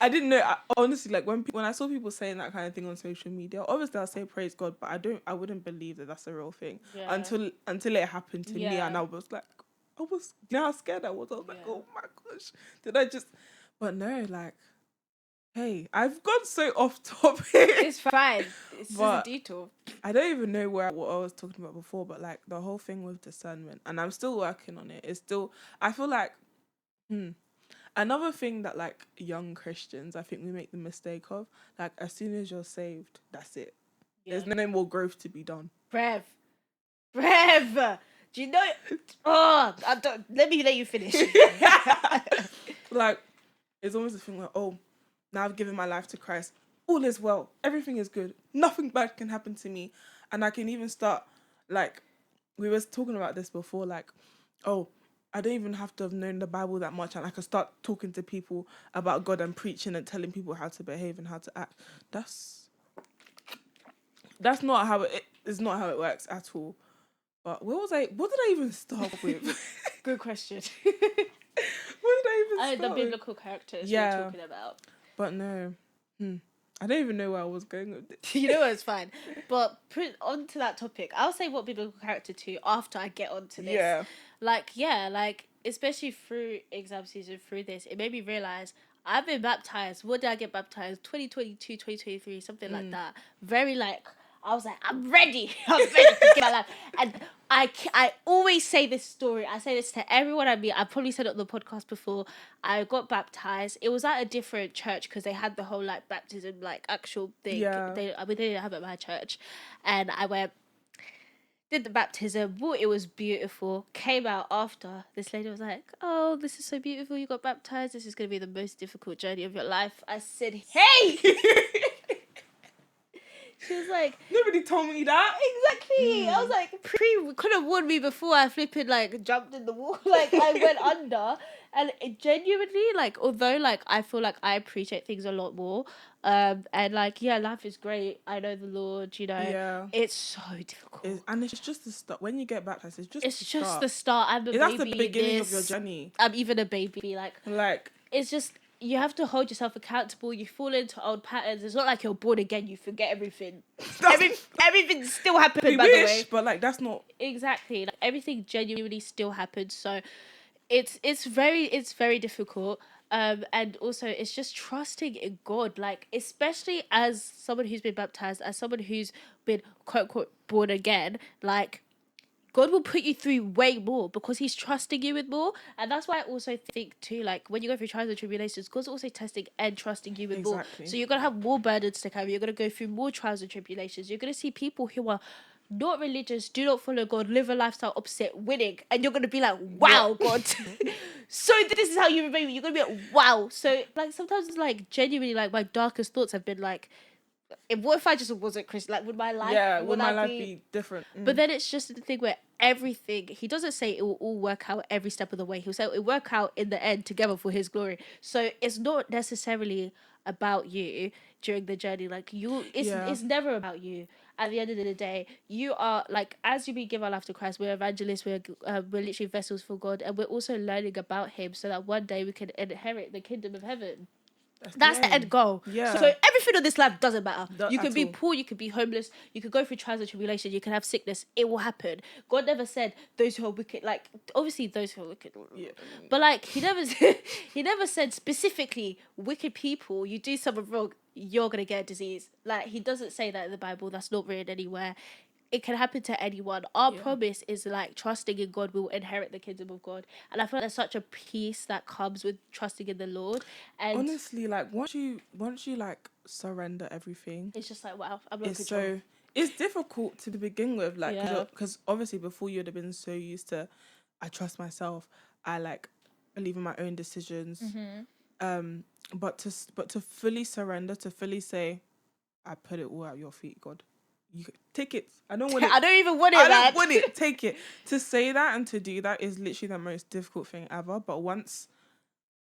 I didn't know. Honestly, like when I saw people saying that kind of thing on social media, obviously I'll say praise God, but I wouldn't believe that that's a real thing until it happened to me, and I was like, how scared I was. I was like, oh my gosh, did I just? But no, like, hey, I've gone so off topic. It's fine. It's just a detour. I don't even know what I was talking about before, but like the whole thing with discernment, and I'm still working on it. It's still, I feel like, another thing that like young Christians, I think we make the mistake of, like as soon as you're saved, that's it. There's no more growth to be done. Brev. Do you know? Oh, let me let you finish. Like, it's almost a thing like, now I've given my life to Christ. All is well. Everything is good. Nothing bad can happen to me. And I can even start, like, we were talking about this before, like, I don't even have to have known the Bible that much, and I can start talking to people about God and preaching and telling people how to behave and how to act. That's not how it's not how it works at all. But what did I even start with? Good question. What did I even start the with? biblical characters we're talking about. But no. I don't even know where I was going with this. You know it's fine. But onto that topic, I'll say what biblical character to after I get onto this. Yeah. Like, especially through exam season, through this, it made me realise I've been baptised. What did I get baptised? 2022, 2023, something like that. Very like, I was like, I'm ready. I'm ready to get my life. And I always say this story. I say this to everyone I meet. I probably said it on the podcast before. I got baptized. It was at a different church because they had the whole like baptism like actual thing. Yeah. They didn't have it at my church, and I went. Did the baptism. Well, it was beautiful. Came out after. This lady was like, "Oh, this is so beautiful. You got baptized. This is going to be the most difficult journey of your life." I said, "Hey." She was like, nobody told me that. Exactly. I was like, could have warned me before I flipping like jumped in the wall. Like I went under, and it genuinely like, although like I feel like I appreciate things a lot more, and like life is great. I know the Lord. You know, it's so difficult. And it's just the start. When you get baptized, it's just the start. I'm a baby. That's the beginning of your journey. I'm even a baby. Like it's just. you have to hold yourself accountable. You fall into old patterns. It's not like you're born again. You forget everything. Everything still happened, We by the way. wish, but like that's not Exactly. Like, everything genuinely still happens. So it's very difficult. And also it's just trusting in God, like especially as someone who's been baptized, as someone who's been quote unquote born again, like God will put you through way more because he's trusting you with more. And that's why I also think too, like when you go through trials and tribulations, God's also testing and trusting you with more. exactly. So you're gonna have more burdens to carry. You're gonna go through more trials and tribulations. You're gonna see people who are not religious, do not follow God, live a lifestyle opposite, winning, and you're gonna be like, wow, God. So this is how you remember me. You're gonna be like, wow. So like sometimes it's like genuinely like my darkest thoughts have been like, what if I just wasn't Christian? Like, would my life? Would my life be different? But then it's just the thing where everything, he doesn't say it will all work out every step of the way. He'll say it will work out in the end together for his glory. So it's not necessarily about you during the journey. Like it's never about you. At the end of the day, you are like, as we give our life to Christ, we're evangelists, we're literally vessels for God, and we're also learning about him so that one day we can inherit the kingdom of heaven. That's the end goal. Yeah. So everything on this life doesn't matter. You can be all. poor, you can be homeless, you can go through trials and tribulations, you can have sickness. It will happen. God never said those who are wicked. Like obviously those who are wicked. Yeah. But like he never said specifically wicked people. You do something wrong, you're gonna get a disease. Like he doesn't say that in the Bible. That's not written anywhere. It can happen to anyone. Our promise is like trusting in God, we will inherit the kingdom of God. And I feel like there's such a peace that comes with trusting in the Lord. And honestly, like once you like surrender everything, it's just like, wow, I'm not it's control. so it's difficult to begin with, like because Yeah. obviously before you'd have been so used to, I trust myself, I like believe in my own decisions, but to fully surrender, to fully say, I put it all at your feet, God. You take it. I don't want it. I don't even want it. I don't want it. Take it. To say that and to do that is literally the most difficult thing ever. But once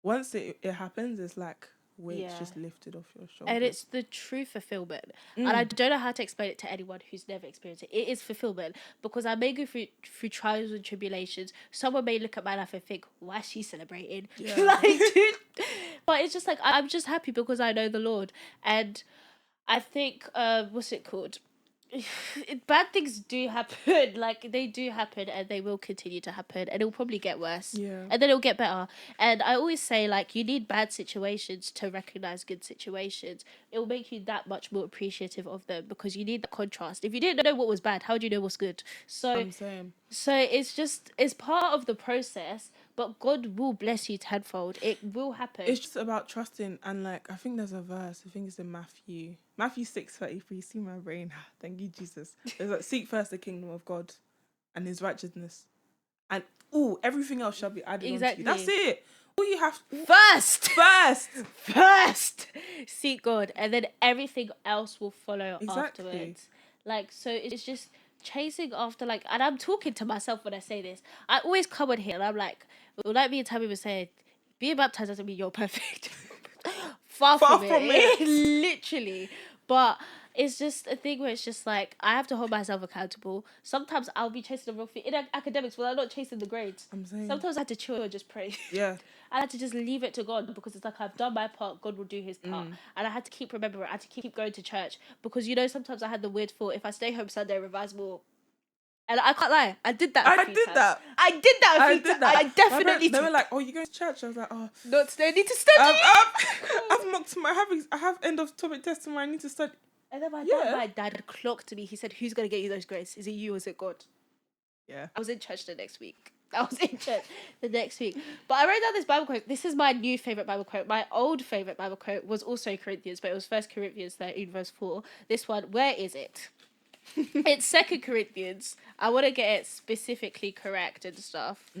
it happens, it's like weight's just lifted off your shoulders. And it's the true fulfillment. And I don't know how to explain it to anyone who's never experienced it. It is fulfillment because I may go through trials and tribulations. Someone may look at my life and think, why is she celebrating? Yeah. Like, dude. But it's just like, I'm just happy because I know the Lord. And I think, what's it called? Bad things do happen, like they do happen, and they will continue to happen, and it'll probably get worse, and then it'll get better. And I always say, like, you need bad situations to recognize good situations. It will make you that much more appreciative of them because you need the contrast. If you didn't know what was bad, how do you know what's good? So it's part of the process, but God will bless you tenfold. It will happen. It's just about trusting. And like, I think there's a verse, I think it's in Matthew 6:33. See my brain. Thank you, Jesus. It's like, seek first the kingdom of God and his righteousness, and everything else shall be added onto you. That's it. All you have first seek God, and then everything else will follow afterwards. Like, so it's just chasing after, like, and I'm talking to myself when I say this. I always come in here and I'm like me and Tami were saying, being baptized doesn't mean you're perfect. far from it. Literally. But it's just a thing where it's just like, I have to hold myself accountable. Sometimes I'll be chasing the wrong thing. In academics, well, I'm not chasing the grades. Sometimes I had to chill and just pray. Yeah. I had to just leave it to God because it's like, I've done my part, God will do his part. And I had to keep remembering, I had to keep going to church because, you know, sometimes I had the weird thought, if I stay home Sunday, revise more. And I can't lie, I did that a few times. I did that. I definitely did. They were like, oh, you going to church? I was like, oh. Not today, I need to study. I've mocked I have end of topic test tomorrow, I need to study. And then my dad clocked me. He said, who's going to get you those grades? Is it you or is it God? Yeah. I was in church the next week. But I wrote down this Bible quote. This is my new favourite Bible quote. My old favourite Bible quote was also Corinthians, but it was 1 Corinthians 13 verse 4. This one, where is it? It's 2 Corinthians. I want to get it specifically correct and stuff.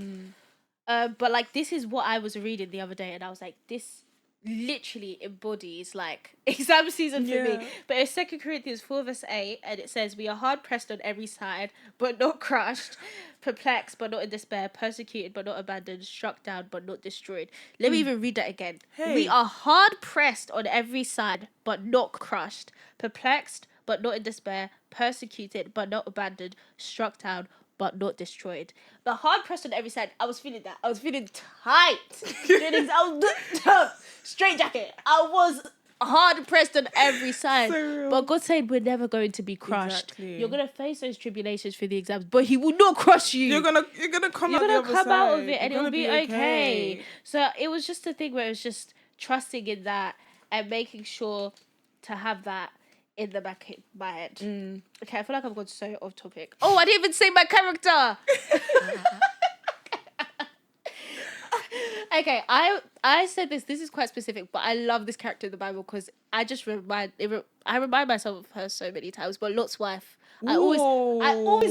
But like, this is what I was reading the other day, and I was like, this literally embodies like exam season for me. But it's 2 Corinthians 4 verse 8, and it says, we are hard pressed on every side, but not crushed, perplexed, but not in despair, persecuted, but not abandoned, struck down, but not destroyed. Let me even read that again. We are hard pressed on every side, but not crushed, perplexed, but not in despair, persecuted, but not abandoned, struck down, but not destroyed. The hard pressed on every side. I was feeling that. I was feeling tight. I was straight jacket. I was hard pressed on every side. So but God said we're never going to be crushed. Exactly. You're gonna face those tribulations for the exams, but He will not crush you. You're gonna come out out of it, and it'll be okay. So it was just a thing where it was just trusting in that and making sure to have that in the back of my head. Okay, I feel like I've gone so off topic. Oh, I didn't even say my character. Okay, I said this. This is quite specific, but I love this character in the Bible because I just I remind myself of her so many times. But Lot's wife, I always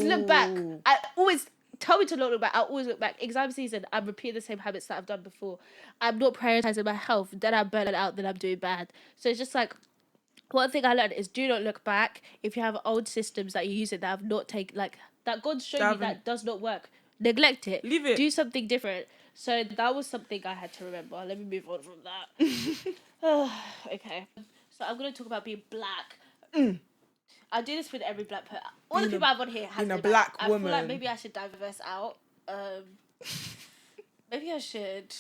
look back. I always tell me to not look back. I always look back. Exam season, I'm repeating the same habits that I've done before. I'm not prioritizing my health. Then I'm burning out. Then I'm doing bad. So it's just like, one thing I learned is do not look back. If you have old systems that you use it that have not taken, like, that God's shown you that does not work, neglect it. Leave it. Do something different. So that was something I had to remember. Let me move on from that. Okay. So I'm going to talk about being black. I do this with every black person. All the people I've on here have a black woman. I feel like maybe I should diverse out. Maybe I should.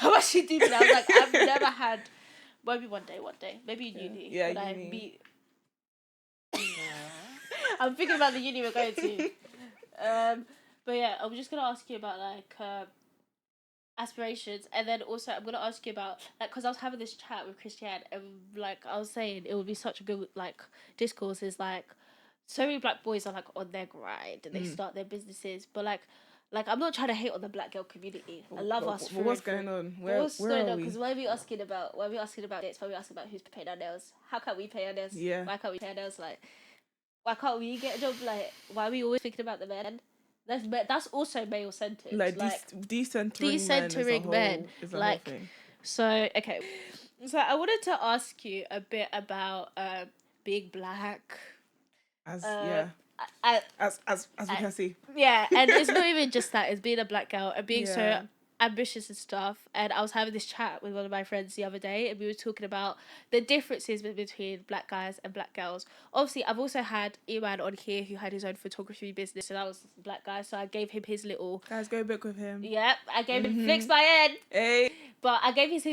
I should do that. I was like, I've never had... Maybe one day. Maybe in uni. Yeah, uni. I'm thinking about the uni we're going to. But yeah, I'm just going to ask you about, like... aspirations, and then also I'm gonna ask you about, like, because I was having this chat with Christiane, and like I was saying, it would be such a good like discourse. Is like so many black boys are like on their grind and they start their businesses, but like I'm not trying to hate on the black girl community. I love us. What's going on? What's going on? Because why are we asking about this? Why are we asking about who's paying our nails? How can we pay our nails? Yeah. Why can't we pay our nails? Like, why can't we get a job? Like, why are we always thinking about the men? That's also male centered. Like decentering men is a whole thing. So okay, so I wanted to ask you a bit about being black. As we can see. Yeah, and it's not even just that. It's being a black girl and being so ambitious and stuff. And I was having this chat with one of my friends the other day, and we were talking about the differences between black guys and black girls. Obviously, I've also had Iman on here who had his own photography business, so that was a black guy. So I gave him his little... Guys, go book with him. Yep, I gave him flicks by head. Hey. But I gave his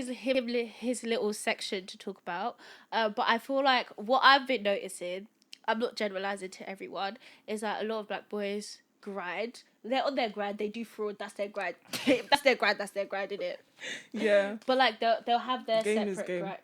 little section to talk about. But I feel like what I've been noticing, I'm not generalising to everyone, is that a lot of black boys grind. They're on their grind. They do fraud. That's their grind. That's their grind, innit? Yeah. But like they'll have their separate grind.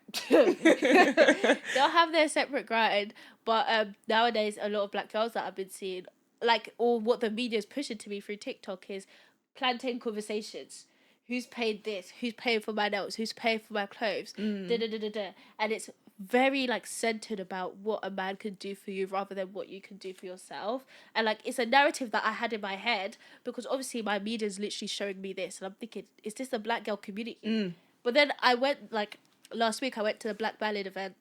They'll have their separate grind. But nowadays, a lot of black girls that I've been seeing, like, or what the media's pushing to me through TikTok is plantain conversations. Who's paid this? Who's paying for my nails? Who's paying for my clothes? And it's very like centered about what a man can do for you rather than what you can do for yourself. And like it's a narrative that I had in my head because obviously my media is literally showing me this, and I'm thinking, is this the black girl community? But then I went, like, last week I went to the Black Ballad event,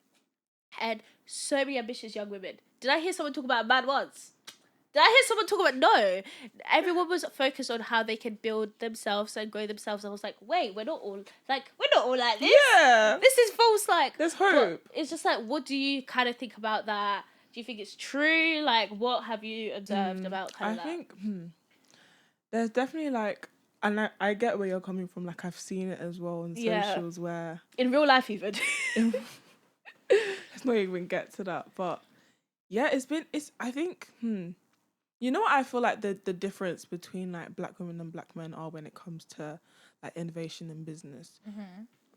and so many ambitious young women. Did I hear someone talk about a man once? Did I hear someone talk about... No. Everyone was focused on how they can build themselves and grow themselves. I was like, wait, we're not all like this. Yeah. This is false. Like, there's hope. It's just like, what do you kind of think about that? Do you think it's true? Like, what have you observed about kind of that? I think there's definitely like, and I get where you're coming from. Like, I've seen it as well on socials where... In real life even. Let's not even get to that. But yeah, I think... You know what I feel like the difference between like black women and black men are when it comes to like innovation in business.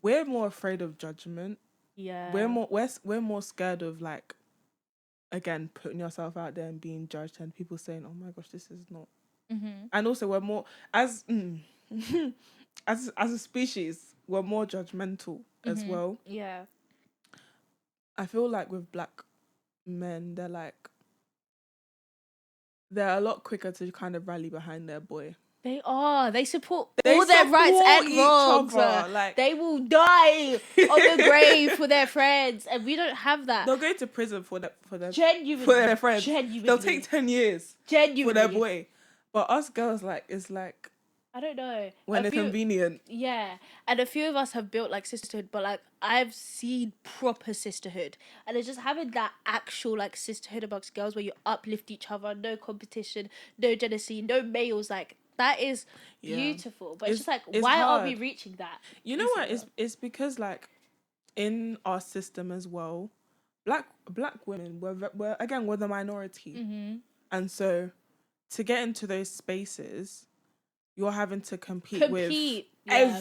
We're more afraid of judgment. Yeah. We're more scared of like, again, putting yourself out there and being judged and people saying, "Oh my gosh, this is not." And also we're more as a species, we're more judgmental as well. Yeah. I feel like with black men, they're a lot quicker to kind of rally behind their boy. They are. They support all their rights and wrongs. Like, they will die on the grave for their friends, and we don't have that. They'll go to prison for their friends. Genuinely. They'll take 10 years Genuinely. for their boy. But us girls, like, it's like I don't know. when A it's few, convenient. yeah, and a few of us have built like sisterhood, but like I've seen proper sisterhood, and it's just having that actual like sisterhood amongst girls where you uplift each other, no competition, no jealousy, no males. Like that is Yeah, beautiful, but it's just like, it's why aren't we hard. reaching that? You know what? It's because like in our system as well, black women we're the minority, and so to get into those spaces, you're having to compete with Yeah.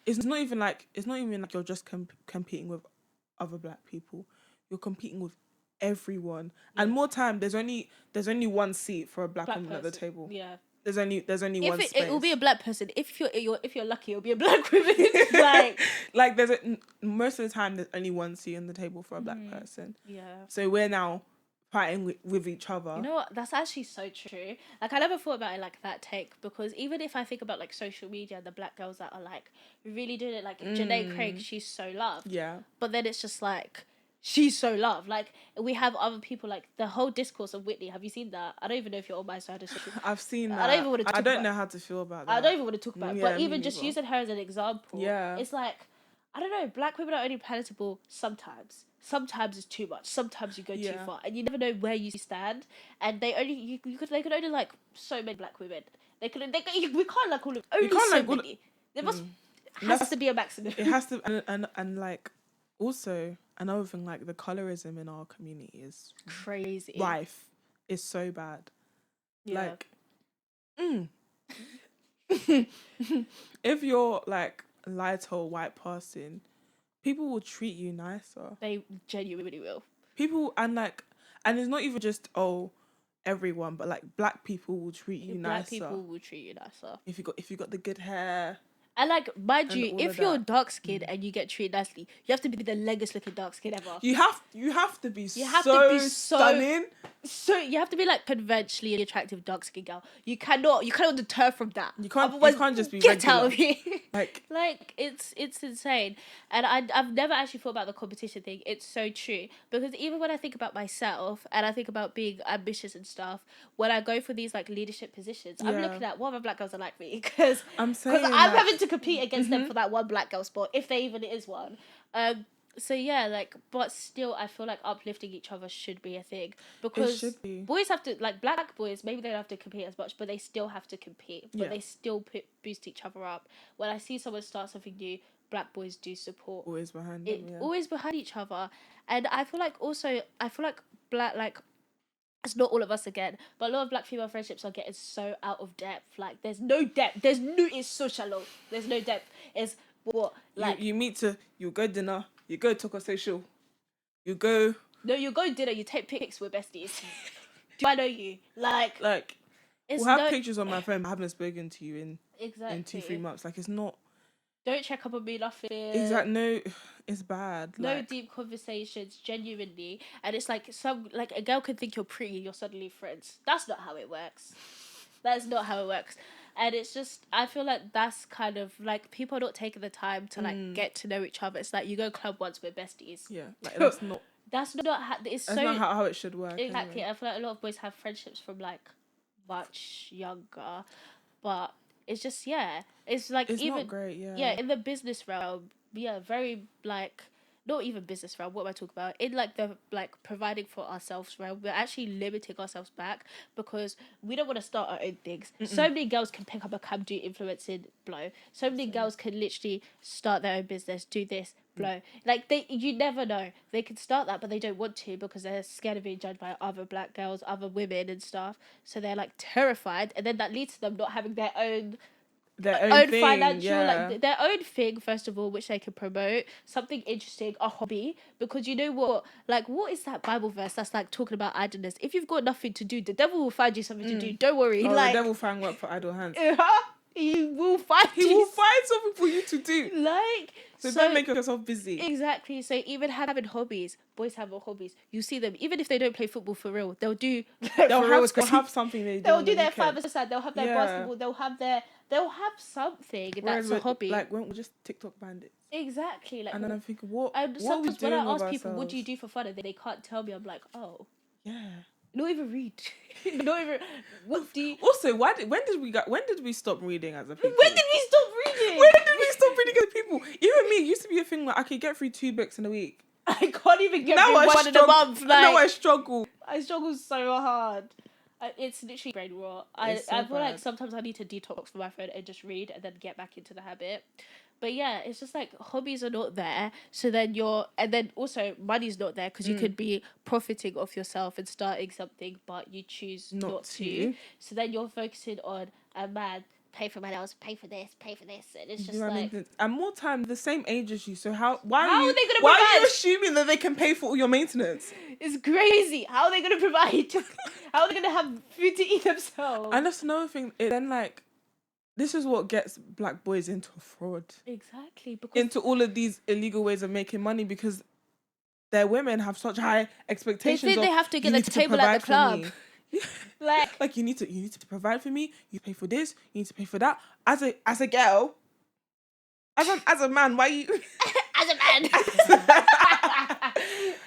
it's not even like you're just competing with other black people. You're competing with everyone, and more time there's only one seat for a black woman at the person. table. Yeah. There's only If one it, space. it will be a black person. If you're lucky, it'll be a black woman. Like like most of the time there's only one seat on the table for a black person. yeah. So we're now fighting with each other. You know what? That's actually so true. Like I never thought about it like that take, because even if I think about like social media, the black girls that are like really doing it, like Janae Craig, she's so loved. Yeah. But then it's just like she's so loved. Like we have other people, like the whole discourse of Whitney. Have you seen that? I don't even know if you're on my side of social. I've seen that. I don't even want to. I don't know how to feel about that. I don't even want to talk about it. Yeah, But me even just neither. using her as an example, Yeah. it's like, I don't know, black women are only palatable sometimes. Sometimes it's too much. Sometimes you go too far, and you never know where you stand. And they could only like so many black women. We can't like all of only can't so like all- many. There has to be a maximum. It has to, and like also another thing, like the colorism in our community is Crazy. rife. Is so bad. Yeah. Like, if you're like lighter white person, people will treat you nicer. They genuinely will. People and it's not even just everyone, but like black people will treat you Black nicer. people will treat you nicer. If you got the good hair. And like, mind you, all if of you're that. dark skinned and you get treated nicely, you have to be the longest looking dark skin ever. You have to be have so to be stunning. So you have to be like conventionally attractive dark skinned girl. You cannot deter from that. You can't just be get regular. out of here. Like it's insane. And I've never actually thought about the competition thing. It's so true, because even when I think about myself and I think about being ambitious and stuff, when I go for these like leadership positions, I'm looking at what other black girls are like me, because I'm saying I'm having to compete against them for that one black girl spot, if there even is one. So yeah, like, but still, I feel like uplifting each other should be a thing, because should be. boys have to, like, black boys, maybe they don't have to compete as much, but they still have to compete. But they still boost each other up. When I see someone start something new, black boys do support. Always behind It them, yeah. always behind each other, and I feel like black, like, it's not all of us again, but a lot of black female friendships are getting so out of depth. Like, there's no depth. It's so shallow. There's no depth. It's what, like, you go dinner, you go talk on social, you go. No, you go dinner, you take pics with besties. Do I know you? Like, we'll have pictures on my phone. I haven't spoken to you in exactly 2-3 months. Like, it's not. Don't check up on me, nothing. Exactly. No, it's bad. No deep conversations, genuinely. And it's like a girl can think you're pretty, you're suddenly friends. That's not how it works. That's not how it works. And it's just, I feel like that's kind of like, people are not taking the time to like get to know each other. It's like you go club once with besties. Yeah, like that's not. That's not how That's not how it should work. Exactly. Anyway. I feel like a lot of boys have friendships from like much younger, but it's just, yeah, it's like, It's even not great. yeah, in the business realm, yeah, very like, not even business realm, what am I talking about? In like the like providing for ourselves realm, we're actually limiting ourselves back, because we don't want to start our own things. So many girls can pick up a cam, do influencing, blow. So many girls can literally start their own business, do this, blow. Like, you never know. They can start that, but they don't want to, because they're scared of being judged by other black girls, other women and stuff. So they're like terrified, and then that leads to them not having their own thing, financial, like their own thing, first of all, which they can promote, something interesting, a hobby. Because you know what, like, what is that Bible verse that's like talking about idleness? If you've got nothing to do, the devil will find you something to do. Don't worry. Like, the devil find work for idle hands. He will find something for you to do. Like, so don't make yourself busy. Exactly. So even having hobbies, boys have hobbies. You see them, even if they don't play football for real, they'll do. They'll have something they do. They'll do their five-a-side. They'll have their basketball. They'll have something. That's a hobby. Like, we're just TikTok bandits. Exactly. Like, and then I'm thinking, what? And sometimes when I ask people, what do you do for fun, and they can't tell me, I'm like, oh, yeah. Not even read. Not even. What do you? Also, when did we stop reading as a people? When did we stop reading? When did we stop reading as people? Even me, it used to be a thing where I could get through 2 books in a week. I can't even get Now through one in a month. Like, now I struggle. I struggle so hard. It's literally brain rot. I feel like bad. sometimes I need to detox from my phone and just read and then get back into the habit. But yeah, it's just like hobbies are not there. So then and then also money's not there because you could be profiting off yourself and starting something, but you choose not to. So then you're focusing on a man, pay for my nails, pay for this, and it's just You know what I like, mean? And more time, the same age as you. So why How are they gonna why are you provide? assuming that they can pay for all your maintenance? it's crazy. How are they gonna provide? How are they gonna have food to eat themselves? And that's another thing. Then like, this is what gets black boys into fraud, Exactly, because into all of these illegal ways of making money because their women have such high they expectations. think they have to "You get a need to table at provide the for club. me." Like you need to provide for me. You pay for this. You need to pay for that. As a girl, as a man, why you? as a man.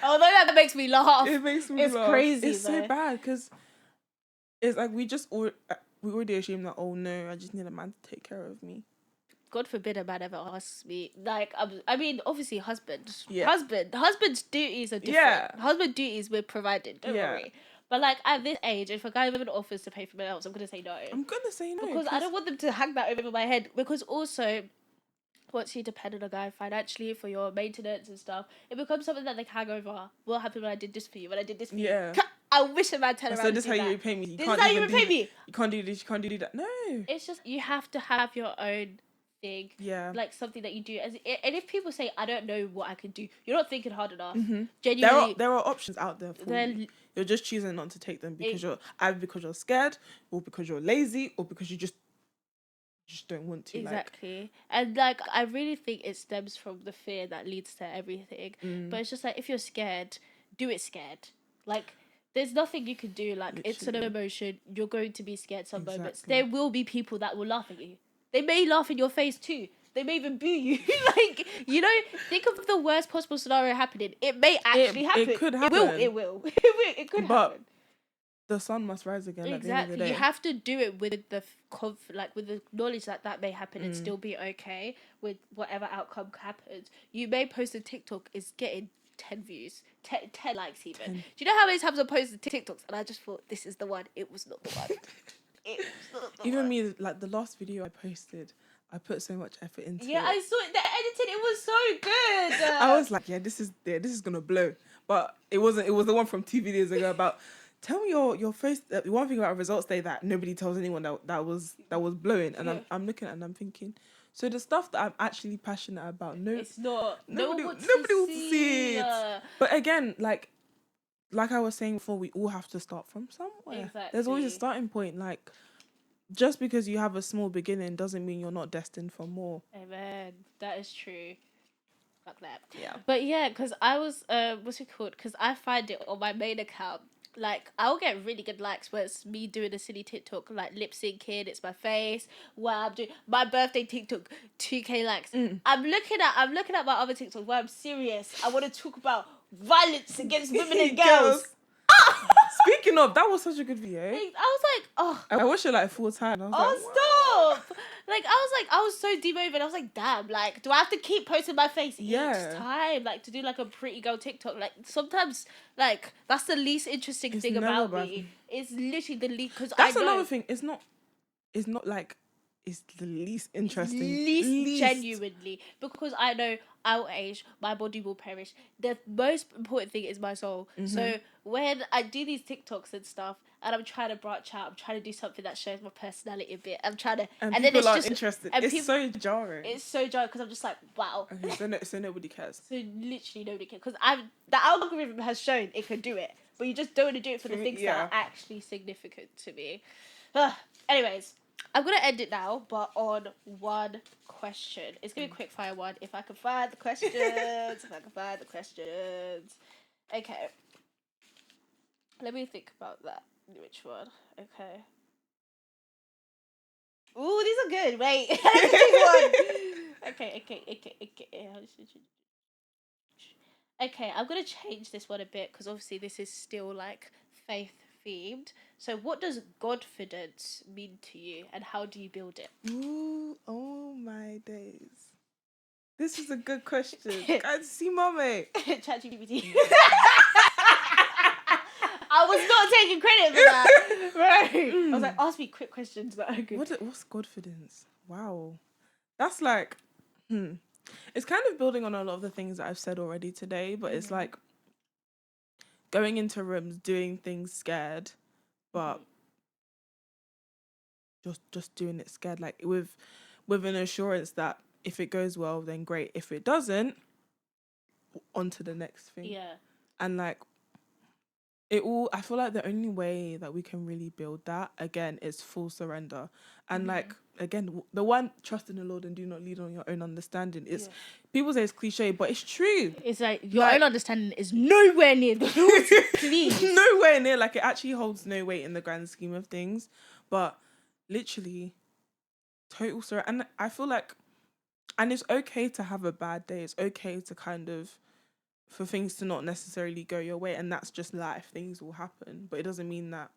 Although that makes me laugh. It makes me It's laugh. crazy, It's though. so bad because it's like we already assume that, oh no, I just need a man to take care of me. God forbid a man ever asks me. Like, I mean, obviously, husband's duties are different. Yeah. Husband duties we're provided. Don't Yeah. worry. But like at this age, if a guy even offers to pay for my nails, I'm gonna say no. I'm gonna say no Because I don't want them to hang that over my head. Because also, once you depend on a guy financially for your maintenance and stuff, it becomes something that they hang over. What happened when I did this for you? When I did this for Yeah. you? I wish a man turned around. So and this do how you that. repay me. This is how you repay me. You can't do this. You can't do that. No. It's just you have to have your own thing. Yeah. Like something that you do. And if people say I don't know what I can do, you're not thinking hard enough. Mm-hmm. Genuinely, There are options out there for you. You're just choosing not to take them because you're scared, or because you're lazy, or because you just don't want to. exactly. Like. And like I really think it stems from the fear that leads to everything. But it's just like if you're scared, do it scared. Like there's nothing you can do. Like it's an emotion. You're going to be scared some moments. There will be people that will laugh at you. They may laugh in your face too. They may even boo you. Like, you know, think of the worst possible scenario happening. It may actually happen. It could happen. It will. It could But happen. the sun must rise again at the end of the Exactly. day. You have to do it with the with the knowledge that may happen and still be okay with whatever outcome happens. You may post a TikTok is getting 10 views, 10 likes even. 10. Do you know how many times I posted TikToks and I just thought this is the one? It was not the one. It was not the Even one. me, like the last video I posted, I put so much effort into it. Yeah, I saw it. The editing, it was so good. I was like, yeah, this is gonna blow. But it wasn't. It was the one from 2 videos ago about. Tell me your first one thing about results day that nobody tells anyone that was blowing, and I'm looking at it and I'm thinking, so the stuff that I'm actually passionate about, it's not. nobody wants to see it. it. But again, like I was saying before, we all have to start from somewhere. Exactly. There's always a starting point. Like just because you have a small beginning doesn't mean you're not destined for more. Amen. That is true. Fuck that. Yeah. But yeah, because I was what's it called? Because I find it on my main account. Like I'll get really good likes where it's me doing a silly TikTok, like lip syncing, it's my face. Where I'm doing my birthday TikTok, 2K likes. I'm looking at my other TikTok where I'm serious. I want to talk about violence against women and girls. Speaking of, that was such a good video. I was like, oh. I watched it like 4 times. I was like, Stop! Like I was so demotivated. I was like, damn, like, do I have to keep posting my face each time? Like to do like a pretty girl TikTok. Like sometimes, like that's the least interesting thing about me. It's literally the least because that's another thing. It's not like it's the least interesting. Least genuinely because I know our age, my body will perish. The most important thing is my soul. So when I do these TikToks and stuff, and I'm trying to branch out, I'm trying to do something that shows my personality a bit. I'm trying to, and then people it's aren't just interested. and It's so jarring. It's so jarring because I'm just like, wow. Okay, so nobody cares. So literally nobody cares because the algorithm has shown it can do it, but you just don't want to do it for the things that are actually significant to me. Anyways, I'm gonna end it now, but on one question. It's gonna be a quick fire one. If I can find the questions, Okay. Let me think about that. Which one? Okay. Ooh, these are good. Wait, let me think one. Okay. Okay, I'm gonna change this one a bit because obviously this is still like faith themed. So, what does Godfidence mean to you, and how do you build it? Ooh, oh my days. This is a good question. Guys, see mommy. ChatGPT. I was not taking credit for that. Right. I was like, ask me quick questions that are good. What's confidence? Wow. That's like, it's kind of building on a lot of the things that I've said already today, but it's like going into rooms, doing things scared, but just doing it scared, like with an assurance that if it goes well, then great. If it doesn't, on to the next thing. Yeah. And like, I feel like the only way that we can really build that, again, is full surrender. And like, again, the one, trust in the Lord and do not lean on your own understanding. People say it's cliche, but it's true. It's like, your own understanding is nowhere near the Lord's, please. Nowhere near. Like, it actually holds no weight in the grand scheme of things. But literally, total surrender. And I feel like, and it's okay to have a bad day. It's okay to kind of, for things to not necessarily go your way, and that's just life. Things will happen, but it doesn't mean that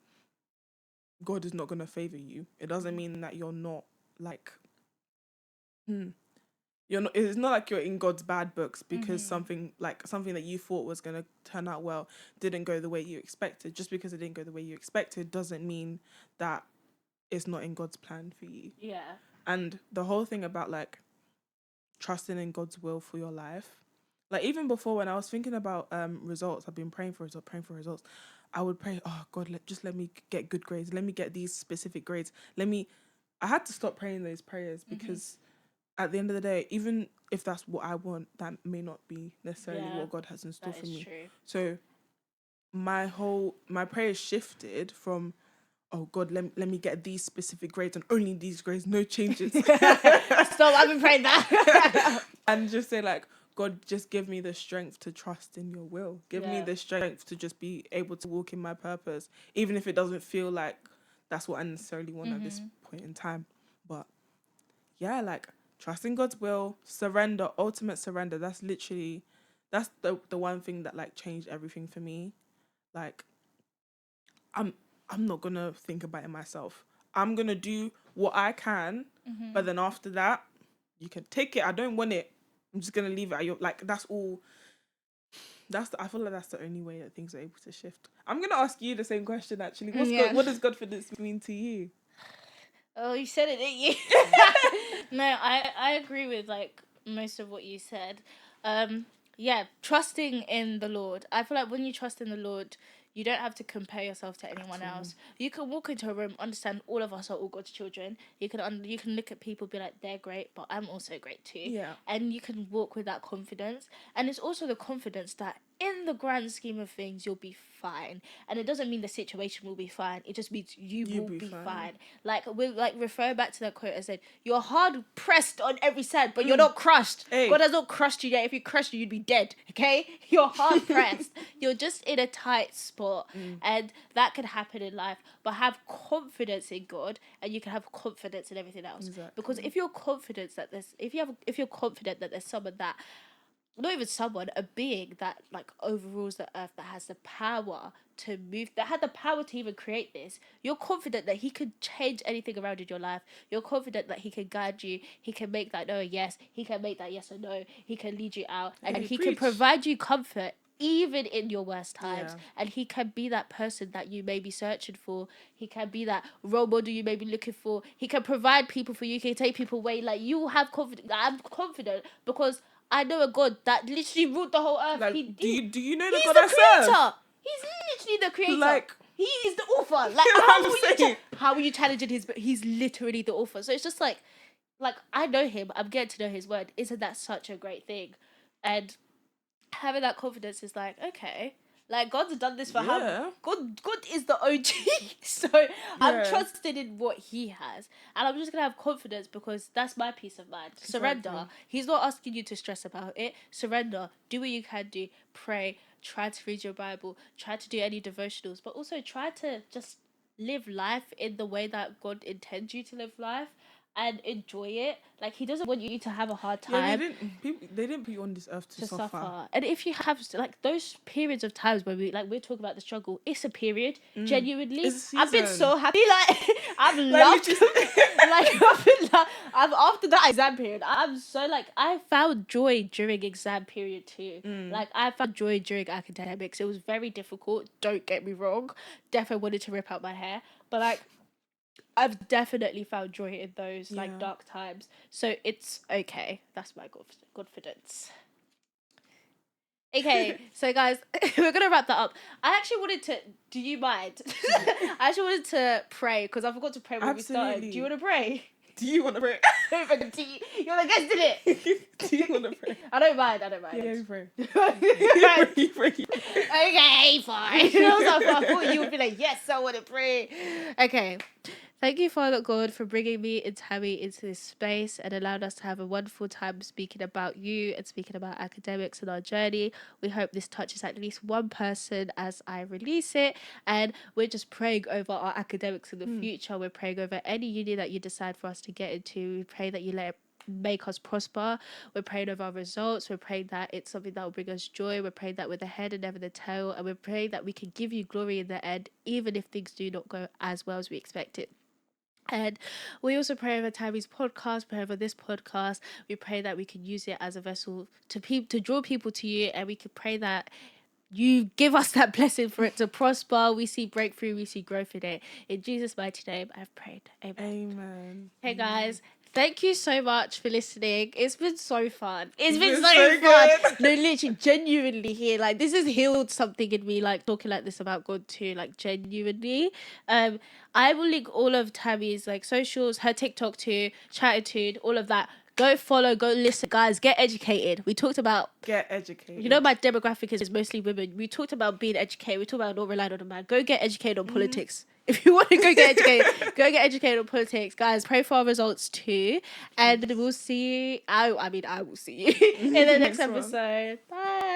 God is not going to favor you. It doesn't mean that you're not like, you're not. It's not like you're in God's bad books because something that you thought was going to turn out well didn't go the way you expected. Just because it didn't go the way you expected doesn't mean that it's not in God's plan for you. Yeah. And the whole thing about like trusting in God's will for your life. Like, even before, when I was thinking about results, I've been praying for results. I would pray, oh God, let me get good grades. Let me get these specific grades. I had to stop praying those prayers because at the end of the day, even if that's what I want, that may not be necessarily what God has in store for me. True. So my prayers shifted from, oh God, let me get these specific grades and only these grades, no changes. Stop, I've been praying that. And just say like, God, just give me the strength to trust in your will. Give me the strength to just be able to walk in my purpose, even if it doesn't feel like that's what I necessarily want at this point in time. But yeah, like trusting God's will, surrender, ultimate surrender. That's the one thing that like changed everything for me. Like, I'm not gonna think about it myself. I'm gonna do what I can, but then after that, you can take it. I don't want it. I'm just gonna leave it at your, like, that's all. I feel like that's the only way that things are able to shift. I'm gonna ask you the same question actually. What does Godfidence mean to you? Oh, you said it, didn't you? No, I agree with like most of what you said. Yeah, trusting in the Lord. I feel like when you trust in the Lord, you don't have to compare yourself to anyone else. You can walk into a room, understand all of us are all God's children. You can look at people, be like, they're great, but I'm also great too. Yeah. And you can walk with that confidence. And it's also the confidence that in the grand scheme of things, you'll be fine. And it doesn't mean the situation will be fine. It just means you will be fine. Like, we'll like refer back to that quote I said, you're hard pressed on every side, but you're not crushed. Hey. God has not crushed you yet. If you crushed you, you'd be dead. Okay? You're hard pressed. You're just in a tight spot. And that can happen in life. But have confidence in God, and you can have confidence in everything else. Exactly. Because if you're confident that there's someone that, not even someone, a being that like overrules the earth, that has the power to move, that had the power to even create this, you're confident that he could change anything around in your life. You're confident that he can guide you. He can make that no a yes. He can make that yes or no. He can lead you out, and he can provide you comfort even in your worst times. And he can be that person that you may be searching for. He can be that role model you may be looking for. He can provide people for you. He can take people away. Like, you have confidence. I'm confident because I know a God that literally ruled the whole earth. Like, do you know the he's God the I creator. serve? He's literally the creator. Like, he is the author. Like, how are you challenging his? He's literally the author. So it's just like I know him. I'm getting to know his word. Isn't that such a great thing? And having that confidence is like, okay, like God's done this for how God is the OG. So I'm trusted in what he has, and I'm just gonna have confidence because that's my peace of mind. Surrender. He's not asking you to stress about it. Surrender. Do what you can do. Pray. Try to read your Bible. Try to do any devotionals, but also try to just live life in the way that God intends you to live life. and enjoy it. Like, he doesn't want you to have a hard Yeah, time they didn't put you on this earth to suffer. And if you have like those periods of times where we're talking about the struggle, it's a period. Genuinely, It's a I've been season. so happy. Like, I've Like, loved. literally- Like, I've after that exam period, I'm so like, I found joy during exam period too. Like, I found joy during academics. It was very difficult. Don't get me wrong. Definitely wanted to rip out my hair, but like, I've definitely found joy in those like Yeah. dark times. So it's okay. That's my confidence. Okay, so guys, we're gonna wrap that up. I actually wanted to. Do you mind? I actually wanted to pray because I forgot to pray when we started. Absolutely. Do you want to pray? Do you want to pray? You're the guest in it. Do you want to pray? I don't mind. Yeah, you pray. Right. You pray. Okay, fine. I thought you would be like, yes, I want to pray. Okay. Thank you, Father God, for bringing me and Tami into this space and allowed us to have a wonderful time speaking about you and speaking about academics and our journey. We hope this touches at least one person as I release it. And we're just praying over our academics in the future. We're praying over any uni that you decide for us to get into. We pray that you let it make us prosper. We're praying over our results. We're praying that it's something that will bring us joy. We're praying that we're the head and never the tail. And we're praying that we can give you glory in the end, even if things do not go as well as we expect it. And we also pray over Tami's podcast, pray over this podcast. We pray that we can use it as a vessel to draw people to you, and we can pray that you give us that blessing for it to prosper. We see breakthrough, we see growth in it. In Jesus' mighty name, I've prayed. Amen. Amen. Hey guys, thank you so much for listening. It's been so fun. It's been been so so fun. good. No, literally, genuinely here. Like, this has healed something in me, like talking like this about God too, like genuinely. I will link all of Tami's like socials, her TikTok too, Chatitude, all of that. Go follow, go listen. Guys, get educated. We talked about, Get educated. you know, my demographic is mostly women. We talked about being educated. We talked about not relying on a man. Go get educated on politics. If you want to go get educated, go get educated on politics. Guys, pray for our results too. And we'll see you. I will see you in the next Next one. episode. Bye.